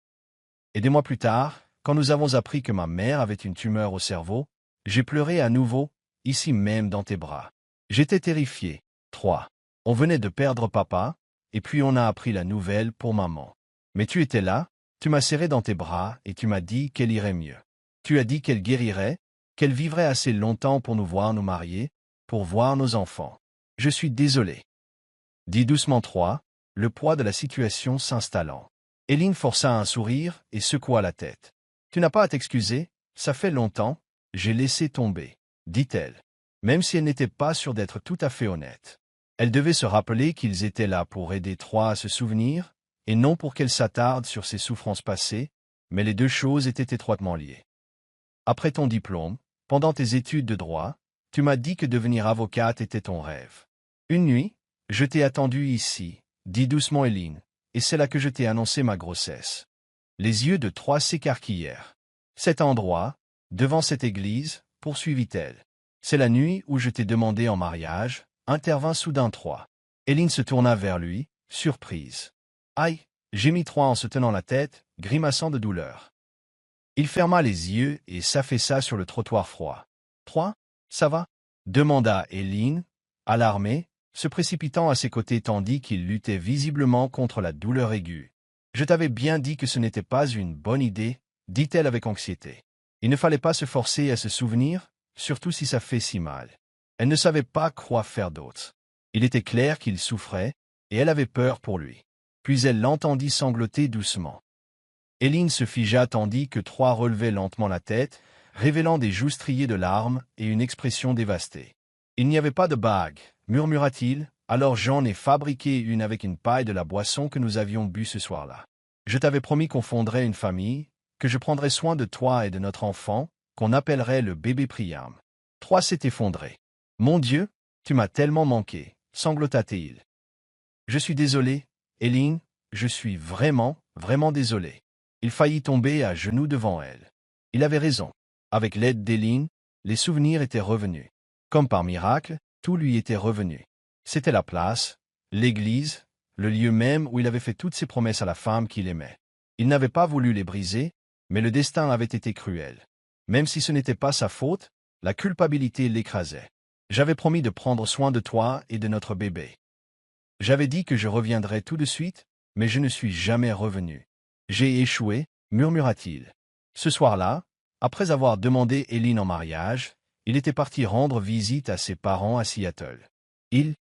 Et des mois plus tard, quand nous avons appris que ma mère avait une tumeur au cerveau, j'ai pleuré à nouveau, ici même dans tes bras. J'étais terrifié. 3. On venait de perdre papa, et puis on a appris la nouvelle pour maman. Mais tu étais là, tu m'as serré dans tes bras et tu m'as dit qu'elle irait mieux. Tu as dit qu'elle guérirait, qu'elle vivrait assez longtemps pour nous voir nous marier, pour voir nos enfants. Je suis désolé. Dis doucement Troy, le poids de la situation s'installant. Éline força un sourire et secoua la tête. Tu n'as pas à t'excuser, ça fait longtemps, j'ai laissé tomber, dit-elle. Même si elle n'était pas sûre d'être tout à fait honnête. Elle devait se rappeler qu'ils étaient là pour aider Troy à se souvenir, et non pour qu'elle s'attarde sur ses souffrances passées, mais les deux choses étaient étroitement liées. Après ton diplôme, pendant tes études de droit, tu m'as dit que devenir avocate était ton rêve. Une nuit, je t'ai attendu ici, dit doucement Éline, et c'est là que je t'ai annoncé ma grossesse. Les yeux de Troy s'écarquillèrent. Cet endroit, devant cette église, poursuivit-elle. C'est la nuit où je t'ai demandé en mariage, intervint soudain Troy. Éline se tourna vers lui, surprise. Aïe, gémit Troy en se tenant la tête, grimaçant de douleur. Il ferma les yeux et s'affaissa sur le trottoir froid. Troy, ça va? Demanda Éline, alarmée, se précipitant à ses côtés tandis qu'il luttait visiblement contre la douleur aiguë. Je t'avais bien dit que ce n'était pas une bonne idée, dit-elle avec anxiété. Il ne fallait pas se forcer à se souvenir, surtout si ça fait si mal. Elle ne savait pas quoi faire d'autre. Il était clair qu'il souffrait, et elle avait peur pour lui. Puis elle l'entendit sangloter doucement. Éline se figea tandis que Troy relevait lentement la tête, révélant des joues striées de larmes et une expression dévastée. Il n'y avait pas de bague, murmura-t-il, alors j'en ai fabriqué une avec une paille de la boisson que nous avions bu ce soir-là. Je t'avais promis qu'on fonderait une famille, que je prendrais soin de toi et de notre enfant, qu'on appellerait le bébé Priam. Troy s'est effondré. Mon Dieu, tu m'as tellement manqué, sanglota-t-il. Je suis désolé, Éline, je suis vraiment, vraiment désolé. Il faillit tomber à genoux devant elle. Il avait raison. Avec l'aide d'Éline, les souvenirs étaient revenus. Comme par miracle, tout lui était revenu. C'était la place, l'église, le lieu même où il avait fait toutes ses promesses à la femme qu'il aimait. Il n'avait pas voulu les briser, mais le destin avait été cruel. Même si ce n'était pas sa faute, la culpabilité l'écrasait. J'avais promis de prendre soin de toi et de notre bébé. J'avais dit que je reviendrais tout de suite, mais je ne suis jamais revenu. J'ai échoué, murmura-t-il. Ce soir-là, après avoir demandé Éline en mariage, il était parti rendre visite à ses parents à Seattle. Il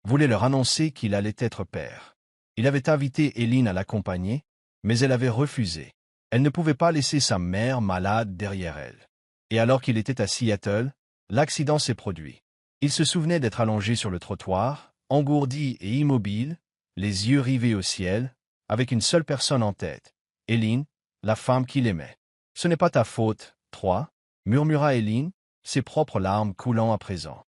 voulait leur annoncer qu'il allait être père. Il avait invité Éline à l'accompagner, mais elle avait refusé. Elle ne pouvait pas laisser sa mère malade derrière elle. Et alors qu'il était à Seattle, l'accident s'est produit. Il se souvenait d'être allongé sur le trottoir, engourdi et immobile, les yeux rivés au ciel, avec une seule personne en tête, Éline, la femme qu'il aimait. « Ce n'est pas ta faute, Troy, » murmura Éline, ses propres larmes coulant à présent.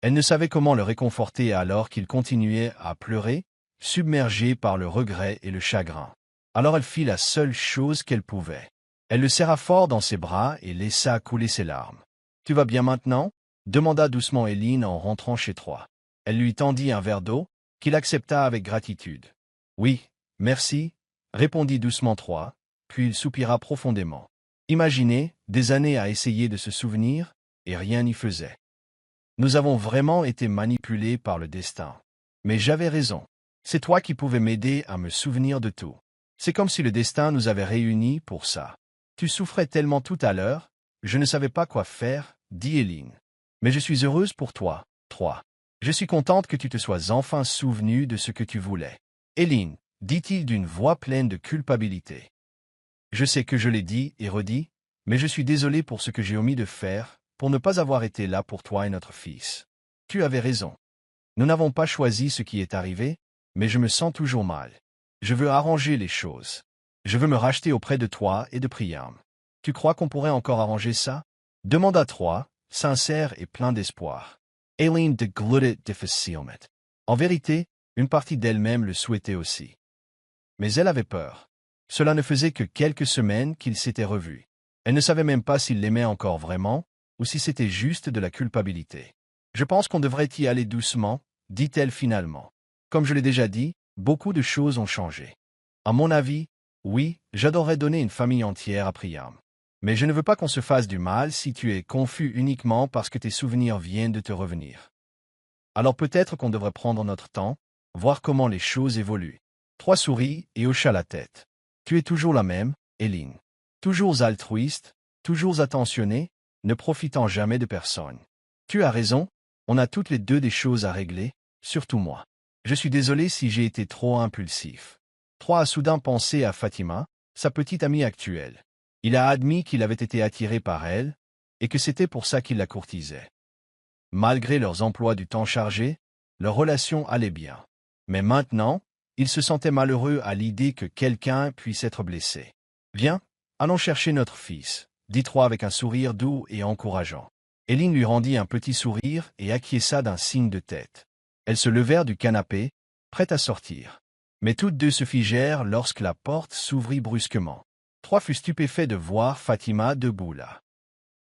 Elle ne savait comment le réconforter alors qu'il continuait à pleurer, submergé par le regret et le chagrin. Alors elle fit la seule chose qu'elle pouvait. Elle le serra fort dans ses bras et laissa couler ses larmes. « Tu vas bien maintenant » demanda doucement Éline en rentrant chez Troy. Elle lui tendit un verre d'eau, qu'il accepta avec gratitude. « Oui, merci » répondit doucement Troy, puis il soupira profondément. Imaginez, des années à essayer de se souvenir, et rien n'y faisait. Nous avons vraiment été manipulés par le destin. Mais j'avais raison. C'est toi qui pouvais m'aider à me souvenir de tout. C'est comme si le destin nous avait réunis pour ça. Tu souffrais tellement tout à l'heure, je ne savais pas quoi faire, dit Eileen. Mais je suis heureuse pour toi. 3. Je suis contente que tu te sois enfin souvenu de ce que tu voulais. Eileen, dit-il d'une voix pleine de culpabilité. Je sais que je l'ai dit et redit, mais je suis désolé pour ce que j'ai omis de faire, pour ne pas avoir été là pour toi et notre fils. Tu avais raison. Nous n'avons pas choisi ce qui est arrivé, mais je me sens toujours mal. Je veux arranger les choses. Je veux me racheter auprès de toi et de Priam. Tu crois qu'on pourrait encore arranger ça? Demanda Troy, sincère et plein d'espoir. Eileen déglutait difficilement. En vérité, une partie d'elle-même le souhaitait aussi. Mais elle avait peur. Cela ne faisait que quelques semaines qu'ils s'étaient revus. Elle ne savait même pas s'il l'aimait encore vraiment, ou si c'était juste de la culpabilité. Je pense qu'on devrait y aller doucement, dit-elle finalement. Comme je l'ai déjà dit, beaucoup de choses ont changé. À mon avis, oui, j'adorerais donner une famille entière à Priam. Mais je ne veux pas qu'on se fasse du mal si tu es confus uniquement parce que tes souvenirs viennent de te revenir. Alors peut-être qu'on devrait prendre notre temps, voir comment les choses évoluent. Troy sourit et hocha la tête. Tu es toujours la même, Eileen. Toujours altruiste, toujours attentionnée, ne profitant jamais de personne. Tu as raison, on a toutes les deux des choses à régler, surtout moi. Je suis désolé si j'ai été trop impulsif. Troy a soudain pensé à Fatima, sa petite amie actuelle. Il a admis qu'il avait été attiré par elle, et que c'était pour ça qu'il la courtisait. Malgré leurs emplois du temps chargés, leur relation allait bien. Mais maintenant, il se sentait malheureux à l'idée que quelqu'un puisse être blessé. « Viens, allons chercher notre fils », dit Troy avec un sourire doux et encourageant. Eileen lui rendit un petit sourire et acquiesça d'un signe de tête. Elles se levèrent du canapé, prêtes à sortir. Mais toutes deux se figèrent lorsque la porte s'ouvrit brusquement. Troy fut stupéfait de voir Fatima debout là.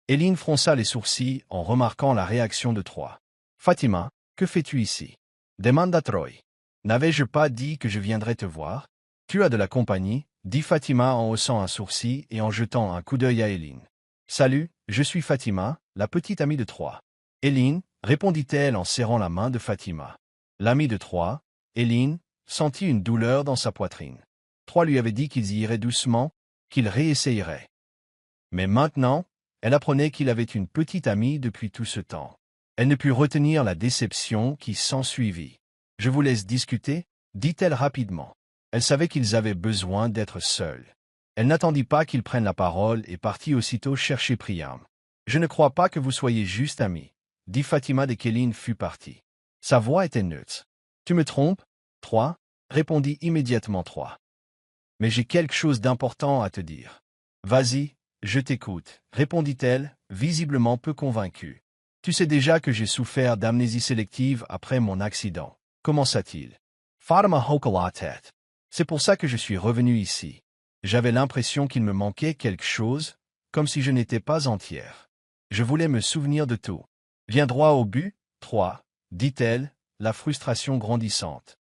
Eileen fronça les sourcils en remarquant la réaction de Troy. « Fatima, que fais-tu ici » demanda Troy. « N'avais-je pas dit que je viendrais te voir ?»« Tu as de la compagnie » dit Fatima en haussant un sourcil et en jetant un coup d'œil à Eileen. « Salut, je suis Fatima, la petite amie de Troy. »« Eileen » répondit-elle en serrant la main de Fatima. L'amie de Troy, Eileen, sentit une douleur dans sa poitrine. Troy lui avait dit qu'ils y iraient doucement, qu'ils réessayeraient. Mais maintenant, elle apprenait qu'il avait une petite amie depuis tout ce temps. Elle ne put retenir la déception qui s'ensuivit. « Je vous laisse discuter, » dit-elle rapidement. Elle savait qu'ils avaient besoin d'être seuls. Elle n'attendit pas qu'il prenne la parole et partit aussitôt chercher Priam. « Je ne crois pas que vous soyez juste amis, » dit Fatima dès qu'Eileen fut partie. Sa voix était neutre. « Tu me trompes, Troy » répondit immédiatement Troy. « Mais j'ai quelque chose d'important à te dire. »« Vas-y, je t'écoute, » répondit-elle, visiblement peu convaincue. « Tu sais déjà que j'ai souffert d'amnésie sélective après mon accident. » Commença-t-il. Fatima hocha la tête. « C'est pour ça que je suis revenu ici. J'avais l'impression qu'il me manquait quelque chose, comme si je n'étais pas entière. Je voulais me souvenir de tout. »« Viens droit au but, Troy, » dit-elle, la frustration grandissante.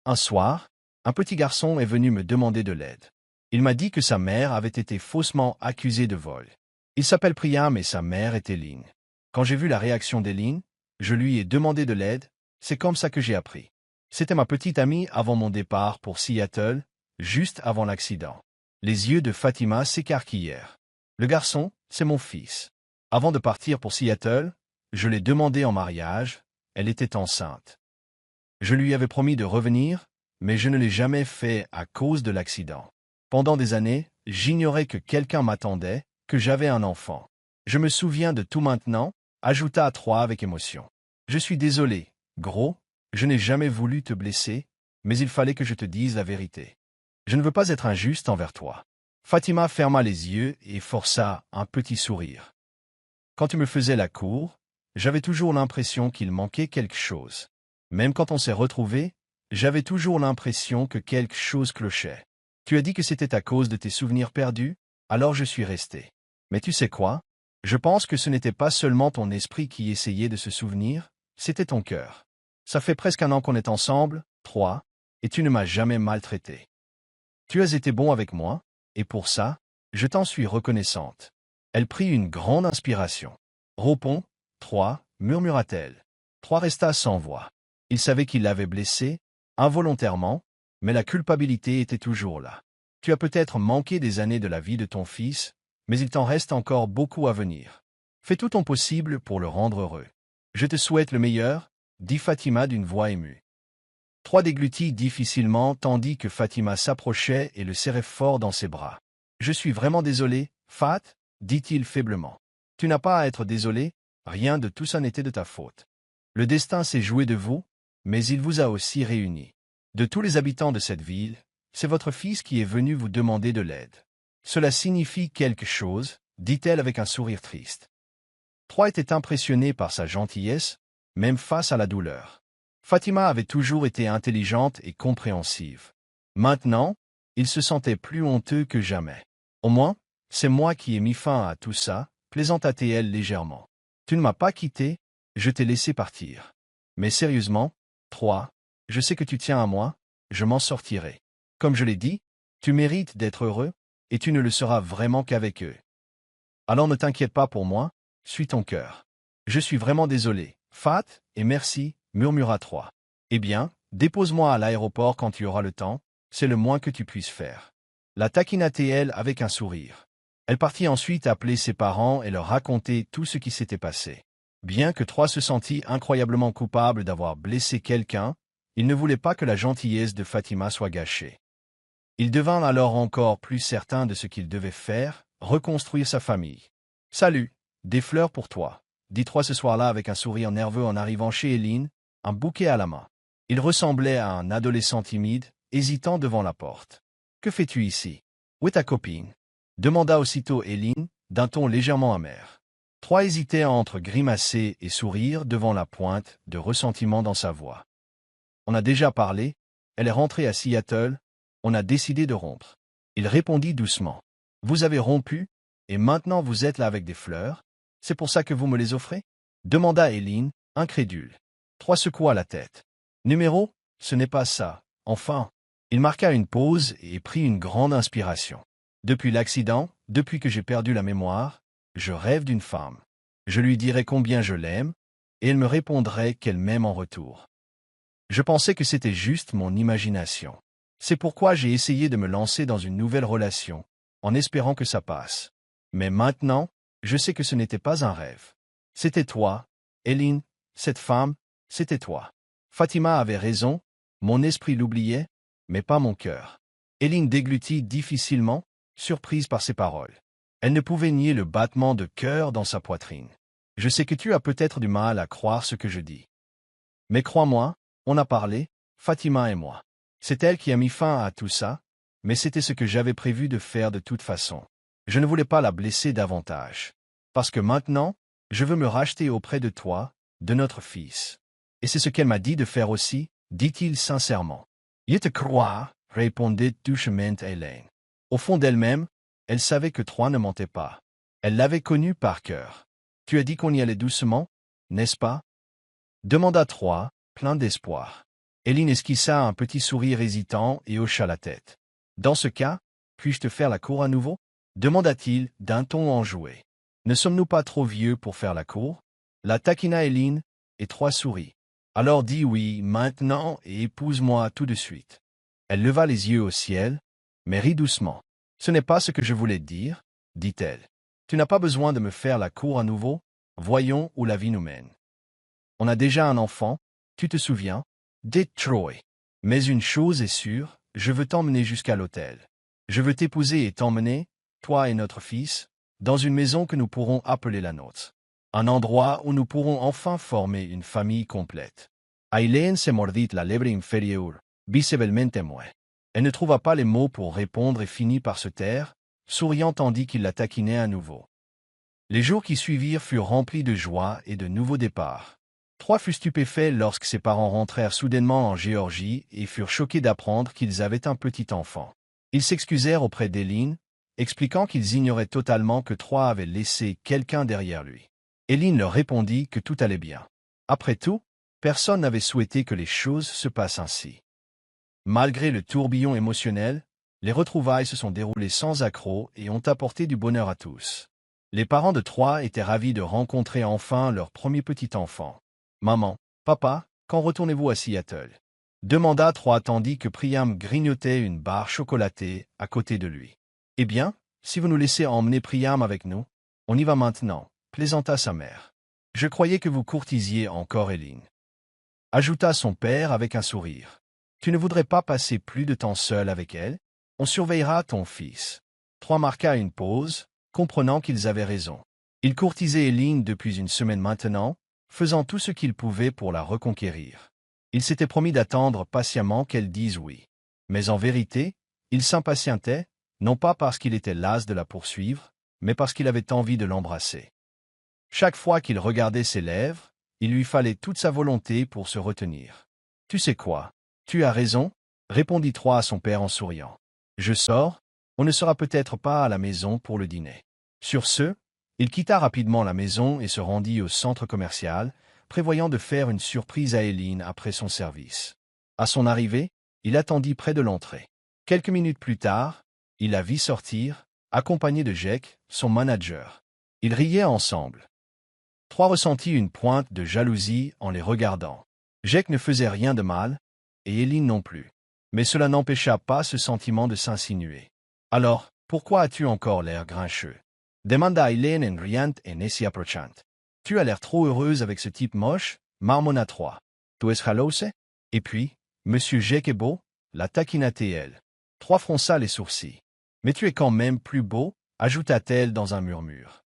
Un soir, un petit garçon est venu me demander de l'aide. Il m'a dit que sa mère avait été faussement accusée de vol. Il s'appelle Priam et sa mère est Eileen. Quand j'ai vu la réaction d'Eileen, je lui ai demandé de l'aide, c'est comme ça que j'ai appris. C'était ma petite amie avant mon départ pour Seattle, juste avant l'accident. Les yeux de Fatima s'écarquillèrent. Le garçon, c'est mon fils. Avant de partir pour Seattle, je l'ai demandé en mariage, elle était enceinte. Je lui avais promis de revenir, mais je ne l'ai jamais fait à cause de l'accident. Pendant des années, j'ignorais que quelqu'un m'attendait, que j'avais un enfant. Je me souviens de tout maintenant, ajouta Troy avec émotion. Je suis désolé, gros, je n'ai jamais voulu te blesser, mais il fallait que je te dise la vérité. Je ne veux pas être injuste envers toi. Fatima ferma les yeux et força un petit sourire. Quand tu me faisais la cour, j'avais toujours l'impression qu'il manquait quelque chose. Même quand on s'est retrouvés, j'avais toujours l'impression que quelque chose clochait. Tu as dit que c'était à cause de tes souvenirs perdus, alors je suis resté. Mais tu sais quoi? Je pense que ce n'était pas seulement ton esprit qui essayait de se souvenir, c'était ton cœur. Ça fait presque 1 an qu'on est ensemble, Troy, et tu ne m'as jamais maltraité. Tu as été bon avec moi, et pour ça, je t'en suis reconnaissante. Elle prit une grande inspiration. Repons, Troy, murmura-t-elle. Troy resta sans voix. Il savait qu'il l'avait blessé, involontairement, mais la culpabilité était toujours là. Tu as peut-être manqué des années de la vie de ton fils, mais il t'en reste encore beaucoup à venir. Fais tout ton possible pour le rendre heureux. Je te souhaite le meilleur, dit Fatima d'une voix émue. 3 déglutit difficilement tandis que Fatima s'approchait et le serrait fort dans ses bras. Je suis vraiment désolé, Fat, dit-il faiblement. Tu n'as pas à être désolé, rien de tout ça n'était de ta faute. Le destin s'est joué de vous, mais il vous a aussi réunis. De tous les habitants de cette ville, c'est votre fils qui est venu vous demander de l'aide. Cela signifie quelque chose, dit-elle avec un sourire triste. 3 était impressionné par sa gentillesse, même face à la douleur. Fatima avait toujours été intelligente et compréhensive. Maintenant, il se sentait plus honteux que jamais. Au moins, c'est moi qui ai mis fin à tout ça, plaisanta-t-elle légèrement. Tu ne m'as pas quitté, je t'ai laissé partir. Mais sérieusement, 3, je sais que tu tiens à moi, je m'en sortirai. Comme je l'ai dit, tu mérites d'être heureux, et tu ne le seras vraiment qu'avec eux. Alors ne t'inquiète pas pour moi, suis ton cœur. Je suis vraiment désolé, Fat, et merci, murmura 3. Eh bien, dépose-moi à l'aéroport quand tu auras le temps, c'est le moins que tu puisses faire. La taquina-t-elle avec un sourire. Elle partit ensuite appeler ses parents et leur raconter tout ce qui s'était passé. Bien que 3 se sentît incroyablement coupable d'avoir blessé quelqu'un, il ne voulait pas que la gentillesse de Fatima soit gâchée. Il devint alors encore plus certain de ce qu'il devait faire, reconstruire sa famille. « Salut, des fleurs pour toi », dit 3 ce soir-là avec un sourire nerveux en arrivant chez Eileen, un bouquet à la main. Il ressemblait à un adolescent timide, hésitant devant la porte. « Que fais-tu ici? Où est ta copine ?» demanda aussitôt Eileen, d'un ton légèrement amer. 3 hésitait entre grimacer et sourire devant la pointe de ressentiment dans sa voix. « On a déjà parlé, elle est rentrée à Seattle, on a décidé de rompre. » Il répondit doucement. « Vous avez rompu, et maintenant vous êtes là avec des fleurs? C'est pour ça que vous me les offrez ?» demanda Eileen, incrédule. 3 secoua la tête. « Numéro, ce n'est pas ça, enfin. » Il marqua une pause et prit une grande inspiration. « Depuis l'accident, depuis que j'ai perdu la mémoire, je rêve d'une femme. Je lui dirai combien je l'aime, et elle me répondrait qu'elle m'aime en retour. Je pensais que c'était juste mon imagination. C'est pourquoi j'ai essayé de me lancer dans une nouvelle relation, en espérant que ça passe. Mais maintenant, je sais que ce n'était pas un rêve. C'était toi, Eileen, cette femme, c'était toi. Fatima avait raison, mon esprit l'oubliait, mais pas mon cœur. » Eileen déglutit difficilement, surprise par ces paroles. Elle ne pouvait nier le battement de cœur dans sa poitrine. « Je sais que tu as peut-être du mal à croire ce que je dis. Mais crois-moi, on a parlé, Fatima et moi. C'est elle qui a mis fin à tout ça, mais c'était ce que j'avais prévu de faire de toute façon. Je ne voulais pas la blesser davantage. Parce que maintenant, je veux me racheter auprès de toi, de notre fils. Et c'est ce qu'elle m'a dit de faire aussi, dit-il sincèrement. « Je te crois, répondait doucement Eileen. Au fond d'elle-même, elle savait que 3 ne mentait pas. Elle l'avait connu par cœur. « Tu as dit qu'on y allait doucement, n'est-ce pas ?» demanda 3, plein d'espoir. Eileen esquissa un petit sourire hésitant et hocha la tête. « Dans ce cas, puis-je te faire la cour à nouveau ?» demanda-t-il d'un ton enjoué. « Ne sommes-nous pas trop vieux pour faire la cour ?» La taquina Eileen, et 3 sourit. « Alors dis oui maintenant et épouse-moi tout de suite. » Elle leva les yeux au ciel, mais rit doucement. « Ce n'est pas ce que je voulais dire, » dit-elle. « Tu n'as pas besoin de me faire la cour à nouveau, voyons où la vie nous mène. On a déjà un enfant, tu te souviens, dit Troy. Mais une chose est sûre, je veux t'emmener jusqu'à l'hôtel. Je veux t'épouser et t'emmener, toi et notre fils, dans une maison que nous pourrons appeler la nôtre. Un endroit où nous pourrons enfin former une famille complète. » Eileen se mordit la lèvre inférieure, visiblement muet. Elle ne trouva pas les mots pour répondre et finit par se taire, souriant tandis qu'il la taquinait à nouveau. Les jours qui suivirent furent remplis de joie et de nouveaux départs. 3 fut stupéfait lorsque ses parents rentrèrent soudainement en Géorgie et furent choqués d'apprendre qu'ils avaient un petit enfant. Ils s'excusèrent auprès d'Eileen, expliquant qu'ils ignoraient totalement que 3 avait laissé quelqu'un derrière lui. Eileen leur répondit que tout allait bien. Après tout, personne n'avait souhaité que les choses se passent ainsi. Malgré le tourbillon émotionnel, les retrouvailles se sont déroulées sans accroc et ont apporté du bonheur à tous. Les parents de 3 étaient ravis de rencontrer enfin leur premier petit enfant. « Maman, papa, quand retournez-vous à Seattle ?» demanda Troy tandis que Priam grignotait une barre chocolatée à côté de lui. Eh bien, si vous nous laissez emmener Priam avec nous, on y va maintenant, plaisanta sa mère. Je croyais que vous courtisiez encore Éline. Ajouta son père avec un sourire. Tu ne voudrais pas passer plus de temps seul avec elle? On surveillera ton fils. Troy marqua une pause, comprenant qu'ils avaient raison. Il courtisait Éline depuis une semaine maintenant, faisant tout ce qu'il pouvait pour la reconquérir. Il s'était promis d'attendre patiemment qu'elle dise oui. Mais en vérité, il s'impatientait, non pas parce qu'il était las de la poursuivre, mais parce qu'il avait envie de l'embrasser. Chaque fois qu'il regardait ses lèvres, il lui fallait toute sa volonté pour se retenir. « Tu sais quoi? Tu as raison, » répondit Troy à son père en souriant. « Je sors, on ne sera peut-être pas à la maison pour le dîner. » Sur ce, il quitta rapidement la maison et se rendit au centre commercial, prévoyant de faire une surprise à Éline après son service. À son arrivée, il attendit près de l'entrée. Quelques minutes plus tard, il la vit sortir, accompagné de Jake, son manager. Ils riaient ensemble. Troy ressentit une pointe de jalousie en les regardant. Jake ne faisait rien de mal, et Éline non plus. Mais cela n'empêcha pas ce sentiment de s'insinuer. « Alors, pourquoi as-tu encore l'air grincheux ?» demanda Éline en riant et s'y approchant. « Tu as l'air trop heureuse avec ce type moche, marmonna Troy. Tu es jalouse? Et puis, Monsieur Jake est beau, la taquina-t-elle. Troy fronça les sourcils. « Mais tu es quand même plus beau, ajouta-t-elle dans un murmure.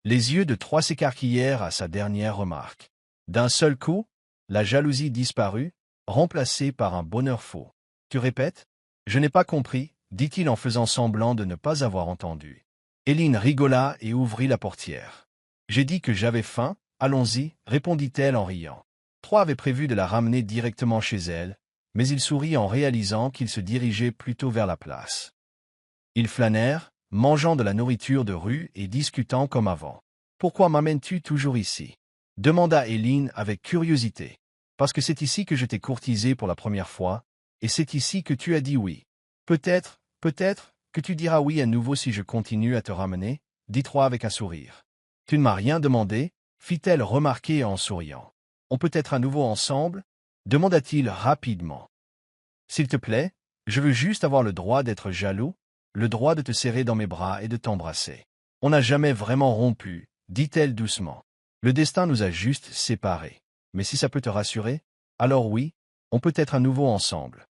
Les yeux de Troy s'écarquillèrent à sa dernière remarque. D'un seul coup, la jalousie disparut, remplacée par un bonheur faux. « Tu répètes? Je n'ai pas compris, » dit-il en faisant semblant de ne pas avoir entendu. Éline rigola et ouvrit la portière. « J'ai dit que j'avais faim, allons-y, » répondit-elle en riant. Troy avait prévu de la ramener directement chez elle, mais il sourit en réalisant qu'il se dirigeait plutôt vers la place. Ils flânèrent, mangeant de la nourriture de rue et discutant comme avant. « Pourquoi m'amènes-tu toujours ici ?» demanda Éline avec curiosité. « Parce que c'est ici que je t'ai courtisé pour la première fois, et c'est ici que tu as dit oui. Peut-être que tu diras oui à nouveau si je continue à te ramener, » dit Troy avec un sourire. « Tu ne m'as rien demandé, » fit-elle remarquer en souriant. « On peut être à nouveau ensemble » demanda-t-il rapidement. « S'il te plaît, je veux juste avoir le droit d'être jaloux, le droit de te serrer dans mes bras et de t'embrasser. On n'a jamais vraiment rompu, » dit-elle doucement. « Le destin nous a juste séparés. Mais si ça peut te rassurer, alors oui, on peut être à nouveau ensemble. »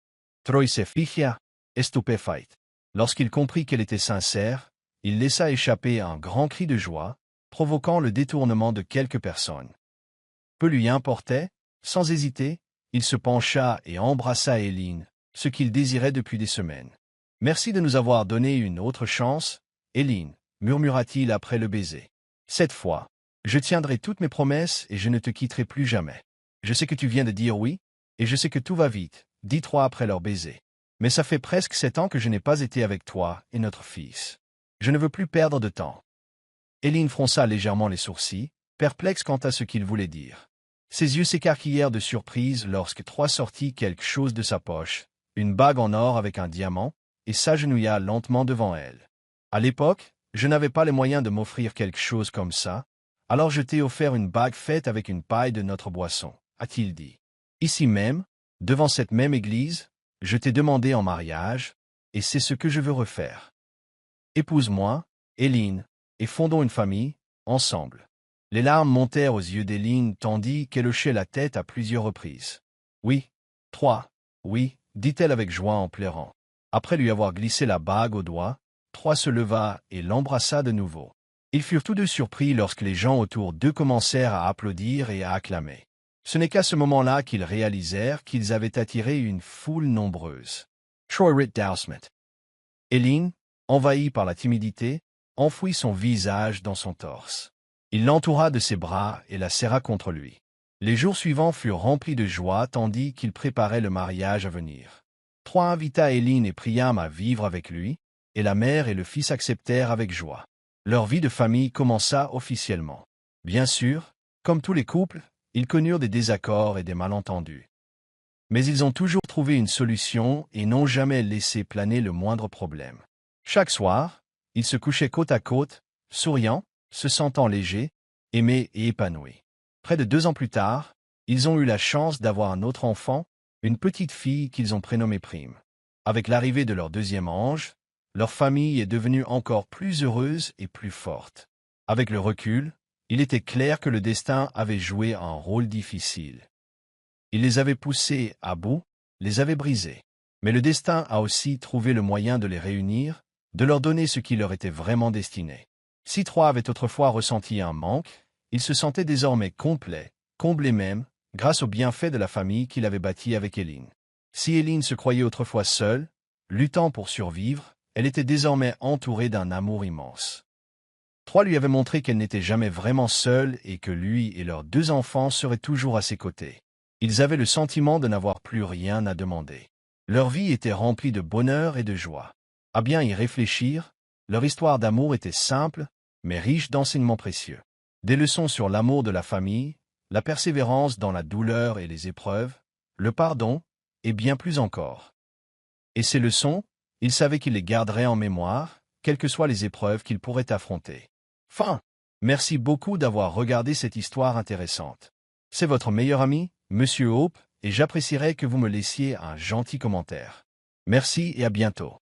Troy se fija, stupéfait. Lorsqu'il comprit qu'elle était sincère, il laissa échapper un grand cri de joie, provoquant le détournement de quelques personnes. Peu lui importait, sans hésiter, il se pencha et embrassa Éline, ce qu'il désirait depuis des semaines. « Merci de nous avoir donné une autre chance, Éline, » murmura-t-il après le baiser. « Cette fois, je tiendrai toutes mes promesses et je ne te quitterai plus jamais. Je sais que tu viens de dire oui, et je sais que tout va vite, » dit Troy après leur baiser. « Mais ça fait presque 7 ans que je n'ai pas été avec toi et notre fils. Je ne veux plus perdre de temps. » Éline fronça légèrement les sourcils, perplexe quant à ce qu'il voulait dire. Ses yeux s'écarquillèrent de surprise lorsque Troy sortit quelque chose de sa poche, une bague en or avec un diamant, et s'agenouilla lentement devant elle. « À l'époque, je n'avais pas les moyens de m'offrir quelque chose comme ça, alors je t'ai offert une bague faite avec une paille de notre boisson, » a-t-il dit. « Ici même, devant cette même église, je t'ai demandé en mariage, et c'est ce que je veux refaire. Épouse-moi, Éline, et fondons une famille, ensemble. » Les larmes montèrent aux yeux d'Éline tandis qu'elle hochait la tête à plusieurs reprises. « Oui, Troy, oui, » dit-elle avec joie en pleurant. Après lui avoir glissé la bague au doigt, Troy se leva et l'embrassa de nouveau. Ils furent tous deux surpris lorsque les gens autour d'eux commencèrent à applaudir et à acclamer. Ce n'est qu'à ce moment-là qu'ils réalisèrent qu'ils avaient attiré une foule nombreuse. Troy Ritdousmet. Éline, envahie par la timidité, enfouit son visage dans son torse. Il l'entoura de ses bras et la serra contre lui. Les jours suivants furent remplis de joie tandis qu'il préparait le mariage à venir. Troy invita Éline et Priam à vivre avec lui, et la mère et le fils acceptèrent avec joie. Leur vie de famille commença officiellement. Bien sûr, comme tous les couples, ils connurent des désaccords et des malentendus. Mais ils ont toujours trouvé une solution et n'ont jamais laissé planer le moindre problème. Chaque soir, ils se couchaient côte à côte, souriant, se sentant légers, aimés et épanouis. Près de 2 ans plus tard, ils ont eu la chance d'avoir un autre enfant, une petite fille qu'ils ont prénommée Prime. Avec l'arrivée de leur deuxième ange, leur famille est devenue encore plus heureuse et plus forte. Avec le recul, il était clair que le destin avait joué un rôle difficile. Il les avait poussés à bout, les avait brisés. Mais le destin a aussi trouvé le moyen de les réunir, de leur donner ce qui leur était vraiment destiné. Si Troy avait autrefois ressenti un manque, il se sentait désormais complet, comblé même, grâce aux bienfaits de la famille qu'il avait bâtie avec Eileen. Si Eileen se croyait autrefois seule, luttant pour survivre, elle était désormais entourée d'un amour immense. Troy lui avait montré qu'elle n'était jamais vraiment seule et que lui et leurs deux enfants seraient toujours à ses côtés. Ils avaient le sentiment de n'avoir plus rien à demander. Leur vie était remplie de bonheur et de joie. À bien y réfléchir, leur histoire d'amour était simple, mais riche d'enseignements précieux. Des leçons sur l'amour de la famille, la persévérance dans la douleur et les épreuves, le pardon, et bien plus encore. Et ces leçons, ils savaient qu'ils les garderaient en mémoire, quelles que soient les épreuves qu'ils pourraient affronter. Fin. Merci beaucoup d'avoir regardé cette histoire intéressante. C'est votre meilleur ami, Monsieur Hope, et j'apprécierais que vous me laissiez un gentil commentaire. Merci et à bientôt.